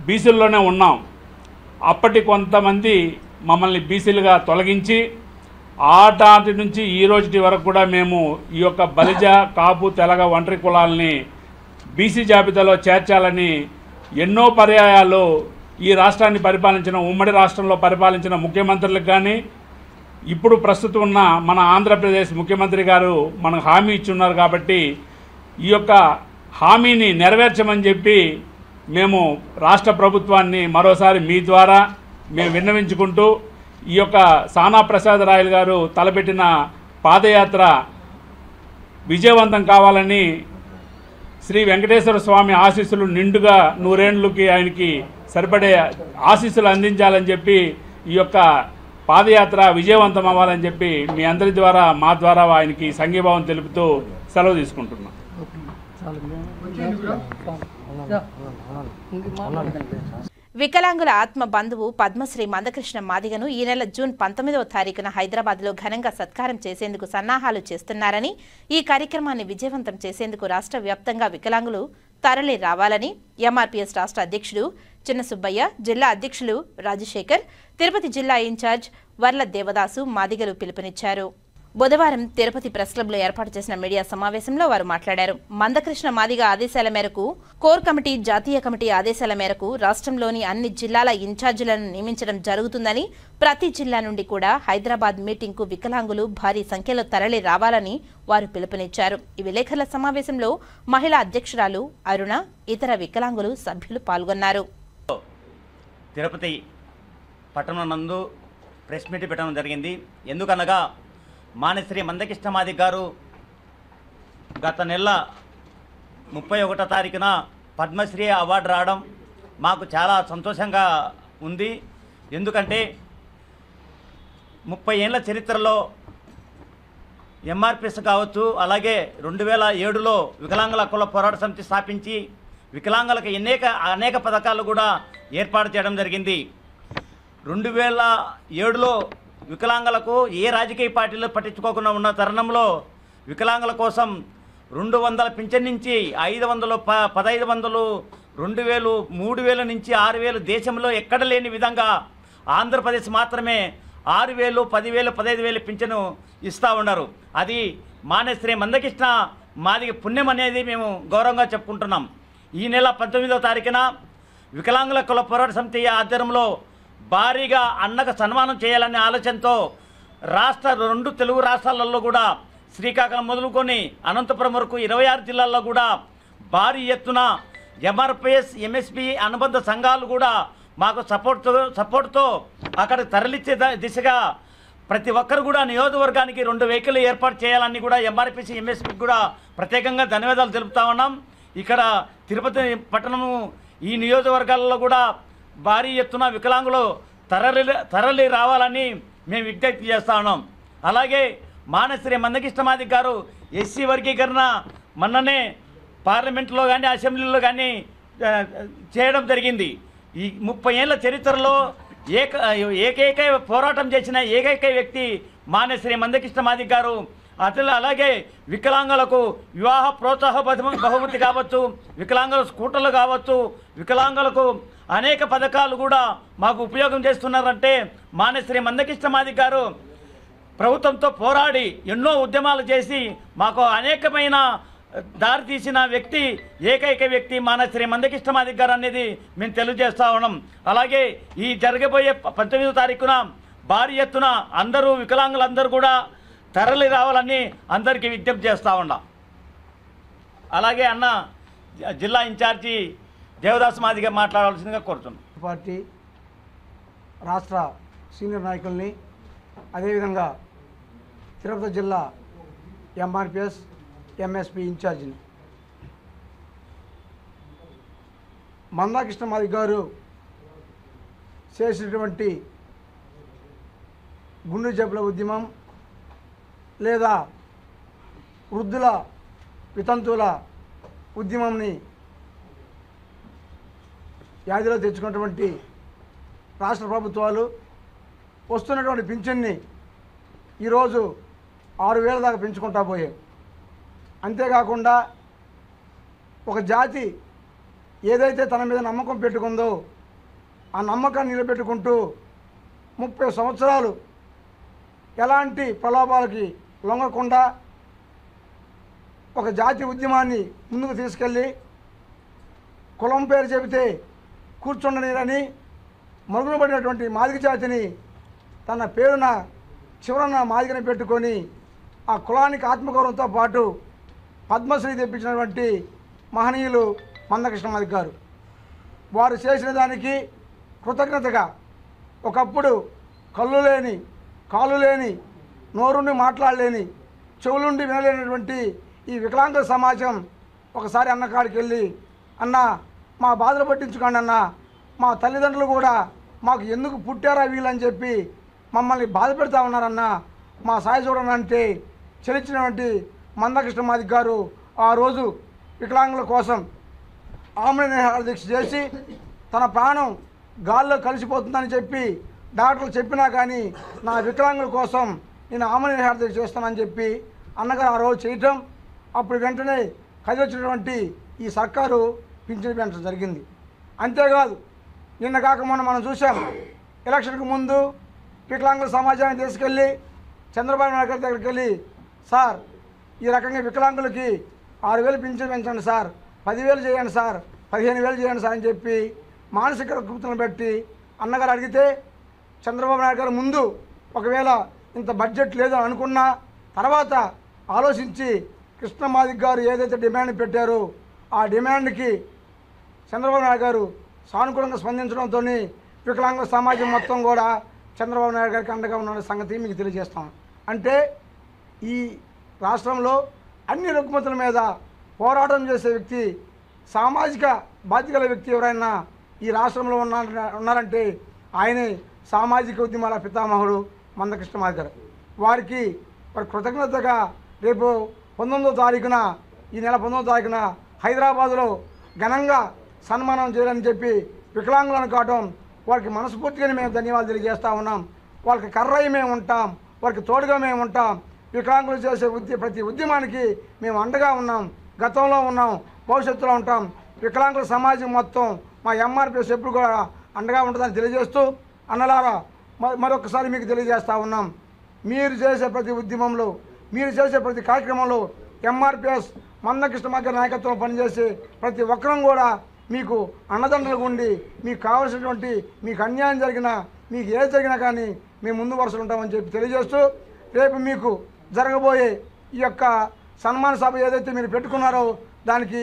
బీసీల్లోనే ఉన్నాం. అప్పటి కొంతమంది మమ్మల్ని బీసీలుగా తొలగించి ఆనాటి నుంచి ఈ రోజుటి వరకు కూడా మేము ఈ యొక్క బలిజ, కాపు, తెలగ, ఒంటరి కులాలని బీసీ జాబితాలో చేర్చాలని ఎన్నో పర్యాయాలు ఈ రాష్ట్రాన్ని పరిపాలించిన, ఉమ్మడి రాష్ట్రంలో పరిపాలించిన ముఖ్యమంత్రులకు కానీ ఇప్పుడు ప్రస్తుతం ఉన్న మన ఆంధ్రప్రదేశ్ ముఖ్యమంత్రి గారు మనకు హామీ ఇచ్చున్నారు. కాబట్టి ఈ యొక్క హామీని నెరవేర్చమని చెప్పి మేము రాష్ట్ర ప్రభుత్వాన్ని మరోసారి మీ ద్వారా మేము విన్నవించుకుంటూ ఈ యొక్క సానా ప్రసాదరాయలు గారు తలపెట్టిన పాదయాత్ర విజయవంతం కావాలని శ్రీ వెంకటేశ్వర స్వామి ఆశీస్సులు నిండుగా 100 ఏళ్ళకి ఆయనకి సరిపడే ఆశీస్సులు అందించాలని చెప్పి ఈ యొక్క పాదయాత్ర విజయవంతం అవ్వాలని చెప్పి మీ అందరి ద్వారా మా ద్వారా ఆయనకి సంఘీభావం తెలుపుతూ సెలవు తీసుకుంటున్నాం. వికలాంగుల ఆత్మ బంధువు పద్మశ్రీ మందకృష్ణ మాదిగను ఈ నెల జూన్ 19వ తారీఖున హైదరాబాద్లో ఘనంగా సత్కారం చేసేందుకు సన్నాహాలు చేస్తున్నారని, ఈ కార్యక్రమాన్ని విజయవంతం చేసేందుకు రాష్ట్ర వ్యాప్తంగా వికలాంగులు తరలి రావాలని ఎంఆర్పీఎస్ రాష్ట్ర అధ్యక్షుడు చిన్న సుబ్బయ్య, జిల్లా అధ్యక్షులు రాజశేఖర్, తిరుపతి జిల్లా ఇన్ఛార్జ్ వర్ల దేవదాసు మాదిగలు పిలుపునిచ్చారు. బుధవారం తిరుపతి ప్రెస్ క్లబ్లో ఏర్పాటు చేసిన మీడియా సమావేశంలో వారు మాట్లాడారు. మందకృష్ణ మాదిగ ఆదేశాల మేరకు, కోర్ కమిటీ, జాతీయ కమిటీ ఆదేశాల మేరకు రాష్ట్రంలోని అన్ని జిల్లాల ఇన్ఛార్జీలను నియమించడం జరుగుతుందని, ప్రతి జిల్లా నుండి కూడా హైదరాబాద్ మీటింగ్కు వికలాంగులు భారీ సంఖ్యలో తరలి రావాలని వారు పిలుపునిచ్చారు. ఈ విలేకరుల సమావేశంలో మహిళా అధ్యక్షురాలు అరుణ, ఇతర వికలాంగులు సభ్యులు పాల్గొన్నారు. తిరుపతి పట్టణం నందు ప్రెస్ మీట్ పెట్టడం జరిగింది. ఎందుకనగా మానశ్రీ మందకృష్ణ మాదిగ గారు గత నెల 31వ తారీఖున పద్మశ్రీ అవార్డు రావడం మాకు చాలా సంతోషంగా ఉంది. ఎందుకంటే 30 ఏళ్ల చరిత్రలో ఎంఆర్పిఎస్ కావచ్చు, అలాగే 2007లో వికలాంగుల హక్కుల పోరాట సమితి స్థాపించి వికలాంగులకు అనేక పథకాలు కూడా ఏర్పాటు చేయడం జరిగింది. 2007లో వికలాంగులకు ఏ రాజకీయ పార్టీలు పట్టించుకోకుండా ఉన్న తరుణంలో వికలాంగుల కోసం 200 పింఛన్ నుంచి 500, 1500, 2000, 3000 నుంచి 6000 దేశంలో ఎక్కడ లేని విధంగా ఆంధ్రప్రదేశ్ మాత్రమే 6000, 10,000, 15,000 పింఛను ఇస్తూ ఉన్నారు. అది మానశ్రీ మందకృష్ణ మాదిగ పుణ్యం అనేది మేము గౌరవంగా చెప్పుకుంటున్నాం. ఈ నెల 19వ తారీఖున వికలాంగుల కుల పోరాట సమితి ఆధ్వర్యంలో భారీగా అన్నకు సన్మానం చేయాలనే ఆలోచనతో రాష్ట్ర 2 తెలుగు రాష్ట్రాలలో కూడా శ్రీకాకుళం మొదలుకొని అనంతపురం వరకు 26 జిల్లాల్లో కూడా భారీ ఎత్తున ఎంఆర్పిఎస్, ఎంఎస్పి అనుబంధ సంఘాలు కూడా మాకు సపోర్ట్తో అక్కడ తరలిచ్చే దిశగా ప్రతి ఒక్కరు కూడా నియోజకవర్గానికి 2 వెహికల్ ఏర్పాటు చేయాలని కూడా ఎంఆర్పిఎస్, ఎంఎస్పికి కూడా ప్రత్యేకంగా ధన్యవాదాలు తెలుపుతా ఉన్నాం. ఇక్కడ తిరుపతి పట్టణము ఈ నియోజకవర్గాలలో కూడా భారీ ఎత్తున వికలాంగులు తరలి రావాలని మేము విజ్ఞప్తి చేస్తా ఉన్నాం. అలాగే మానశ్రీ మందకృష్ణ మాదిగ గారు ఎస్సీ వర్గీకరణ మొన్ననే పార్లమెంట్లో కానీ అసెంబ్లీలో కానీ చేయడం జరిగింది. ఈ 30 ఏళ్ల చరిత్రలో ఏకైక పోరాటం చేసిన ఏకైక వ్యక్తి మానశ్రీ మందకృష్ణ మాదిగ గారు. అలాగే వికలాంగులకు వివాహ ప్రోత్సాహ బహుమతి కావచ్చు, వికలాంగుల స్కూటర్లు కావచ్చు, వికలాంగులకు అనేక పథకాలు కూడా మాకు ఉపయోగం చేస్తున్నారంటే మానశ్రీ మందకృష్ణ మాదిగ గారు ప్రభుత్వంతో పోరాడి ఎన్నో ఉద్యమాలు చేసి మాకు అనేకమైన దారితీసిన వ్యక్తి ఏకైక వ్యక్తి మన శ్రీ మందకృష్ణ మాదిగ గారు అనేది మేము తెలియజేస్తూ ఉన్నాం. అలాగే ఈ జరగబోయే 19వ తారీఖున భారీ ఎత్తున అందరూ వికలాంగులందరూ కూడా తరలి రావాలని అందరికీ విజ్ఞప్తి చేస్తూ ఉన్నాం. అలాగే అన్న జిల్లా ఇన్ఛార్జి దేవదాస్ మాదిగ మాట్లాడాల్సిందిగా కోరుతున్నాం. పార్టీ రాష్ట్ర సీనియర్ నాయకుల్ని, అదేవిధంగా తిరుపతి జిల్లా ఎంఆర్పిఎస్ ఎంఎస్పి ఇన్ఛార్జిని మందాకృష్ణ మాదిగ గారు చేసినటువంటి గుండె జబ్బుల ఉద్యమం లేదా వృద్ధుల వితంతువుల ఉద్యమంని యాదిలో తెచ్చుకున్నటువంటి రాష్ట్ర ప్రభుత్వాలు వస్తున్నటువంటి పింఛన్ని ఈరోజు 6,000 దాకా పెంచుకుంటా పోయాయి. అంతేకాకుండా ఒక జాతి ఏదైతే తన మీద నమ్మకం పెట్టుకుందో ఆ నమ్మకాన్ని నిలబెట్టుకుంటూ 30 సంవత్సరాలు ఎలాంటి ప్రలోభాలకి లొంగకుండా ఒక జాతి ఉద్యమాన్ని ముందుకు తీసుకెళ్ళి కులం పేరు చెబితే కూర్చుండనీరని మరుగున పడినటువంటి మాదిగ జాతిని తన పేరున చివరన మాదిగని పెట్టుకొని ఆ కులానికి ఆత్మగౌరవంతో పాటు పద్మశ్రీ తెప్పించినటువంటి మహనీయులు మందకృష్ణ మాదిగ గారు. వారు చేసిన దానికి కృతజ్ఞతగా ఒకప్పుడు కళ్ళు లేని, కాళ్ళు లేని, నోరుండి మాట్లాడలేని, చెవులుండి వినలేనటువంటి ఈ వికలాంగుల సమాజం ఒకసారి అన్న కాడికి వెళ్ళి, అన్న మా బాధలు పట్టించుకోండి అన్న, మా తల్లిదండ్రులు కూడా మాకు ఎందుకు పుట్టారా వీళ్ళని చెప్పి మమ్మల్ని బాధ పెడతా ఉన్నారన్న, మా సాయి చూడండి అంటే చెలిచినటువంటి మందకృష్ణ మాదిగ గారు ఆ రోజు వికలాంగుల కోసం ఆమరణ నిరాహార దీక్ష చేసి తన ప్రాణం గాల్లో కలిసిపోతుందని చెప్పి డాక్టర్లు చెప్పినా కానీ నా వికలాంగుల కోసం నేను ఆమరణ నిరాహార దీక్ష చేస్తానని చెప్పి అన్నగారు ఆ రోజు చేయటం, అప్పుడు వెంటనే కదిలిచ్చినటువంటి ఈ సర్కారు పింఛను పెంచడం జరిగింది. అంతేకాదు నిన్న కాక మనం చూసాం, ఎలక్షన్కి ముందు వికలాంగుల సమాజాన్ని తీసుకెళ్ళి చంద్రబాబు నాయుడు గారి దగ్గరికి వెళ్ళి, సార్ ఈ రకంగా వికలాంగులకి 6,000 పింఛను పెంచండి సార్, 10,000 చేయండి సార్, 15,000 చేయండి సార్ అని చెప్పి మానసిక రుగ్మతలను బట్టి అన్నగారు అడిగితే చంద్రబాబు నాయుడు గారు ముందు ఒకవేళ ఇంత బడ్జెట్ లేదు అనుకున్నా తర్వాత ఆలోచించి కృష్ణ మాదిగ గారు ఏదైతే డిమాండ్ పెట్టారో ఆ డిమాండ్కి చంద్రబాబు నాయుడు గారు సానుకూలంగా స్పందించడంతో వికలాంగుల సమాజం మొత్తం కూడా చంద్రబాబు నాయుడు గారికి అండగా ఉన్న సంగతి మీకు తెలియజేస్తాం. అంటే ఈ రాష్ట్రంలో అన్ని రుగ్మతుల మీద పోరాటం చేసే వ్యక్తి, సామాజిక బాధ్యత గల వ్యక్తి ఎవరైనా ఈ రాష్ట్రంలో ఉన్నారంటే ఆయనే సామాజిక ఉద్యమాల పితామహుడు మందకృష్ణ మాదిగ గారు. వారికి కృతజ్ఞతగా రేపు 19వ తారీఖున ఈ నెల 19వ తారీఖున హైదరాబాదులో ఘనంగా సన్మానం చేయాలని చెప్పి వికలాంగులను కావటం వారికి మనస్ఫూర్తిగా మేము ధన్యవాదాలు తెలియజేస్తూ ఉన్నాం. వాళ్ళకి కర్రయ్య మేము ఉంటాం, వారికి తోడుగా మేము ఉంటాం. వికలాంగులు చేసే ప్రతి ఉద్యమానికి మేము అండగా ఉన్నాం, గతంలో ఉన్నాం, భవిష్యత్తులో ఉంటాం. వికలాంగుల సమాజం మొత్తం మా ఎంఆర్పిఎస్ ఎప్పుడు కూడా అండగా ఉంటుందని తెలియజేస్తూ, అన్నలారా మరొకసారి మీకు తెలియజేస్తూ ఉన్నాం, మీరు చేసే ప్రతి ఉద్యమంలో, మీరు చేసే ప్రతి కార్యక్రమంలో ఎంఆర్పిఎస్ మందకృష్ణ మాదిగ నాయకత్వంలో పనిచేసే ప్రతి ఒక్కరం కూడా మీకు అన్నదండలుగా ఉండి మీకు కావాల్సినటువంటి మీకు అన్యాయం జరిగినా మీకు ఏది జరిగినా కానీ మేము ముందు వరుసలు ఉంటామని చెప్పి తెలియజేస్తూ, రేపు మీకు జరగబోయే ఈ యొక్క సన్మాన సభ ఏదైతే మీరు పెట్టుకున్నారో దానికి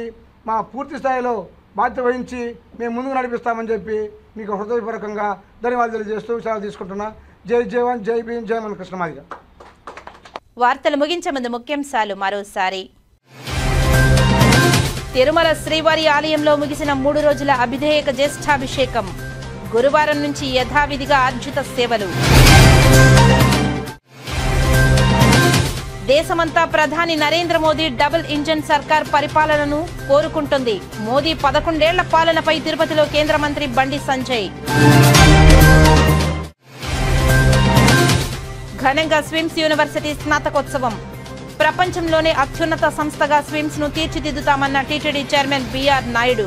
మా పూర్తి స్థాయిలో బాధ్యత వహించి మేము ముందుకు నడిపిస్తామని చెప్పి మీకు హృదయపూర్వకంగా ధన్యవాదాలు తెలియజేస్తూ సెలవు తీసుకుంటున్నా. జై జవాన్, జై భీమ్, జై మందకృష్ణ మాదిగ. వార్తలు ముగించే ముందు ముఖ్యాంశాలు మరోసారి. తిరుమల శ్రీవారి ఆలయంలో ముగిసిన 3 రోజుల అభిధేయక జ్యేష్ఠాభిషేకం. గురువారం నుంచి యథావిధిగా ఆర్జిత సేవలు. దేశమంతా ప్రధాని నరేంద్ర మోదీ డబుల్ ఇంజన్ సర్కార్ పరిపాలనను కోరుకుంటుంది. మోదీ 11 ఏళ్ల పాలనపై తిరుపతిలో కేంద్ర మంత్రి బండి సంజయ్. ఘనంగా స్విమ్స్ యూనివర్సిటీ స్నాతకోత్సవం. ప్రపంచంలోనే అత్యున్నత సంస్థగా స్విమ్స్ ను తీర్చిదిద్దుతామన్న TTD chairman BR Naidu.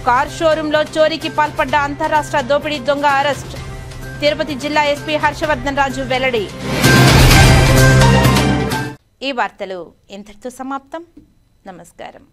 Car షోరూంలో చోరీకి పాల్పడ్డ అంతరాష్ట్ర దోపిడీ దొంగ అరెస్ట్. తిరుపతి జిల్లా ఎస్పీ హర్షవర్ధన్ రాజు వెల్లడి. ఈ వార్తలు ఇంతటితో సమాప్తం. నమస్కారం.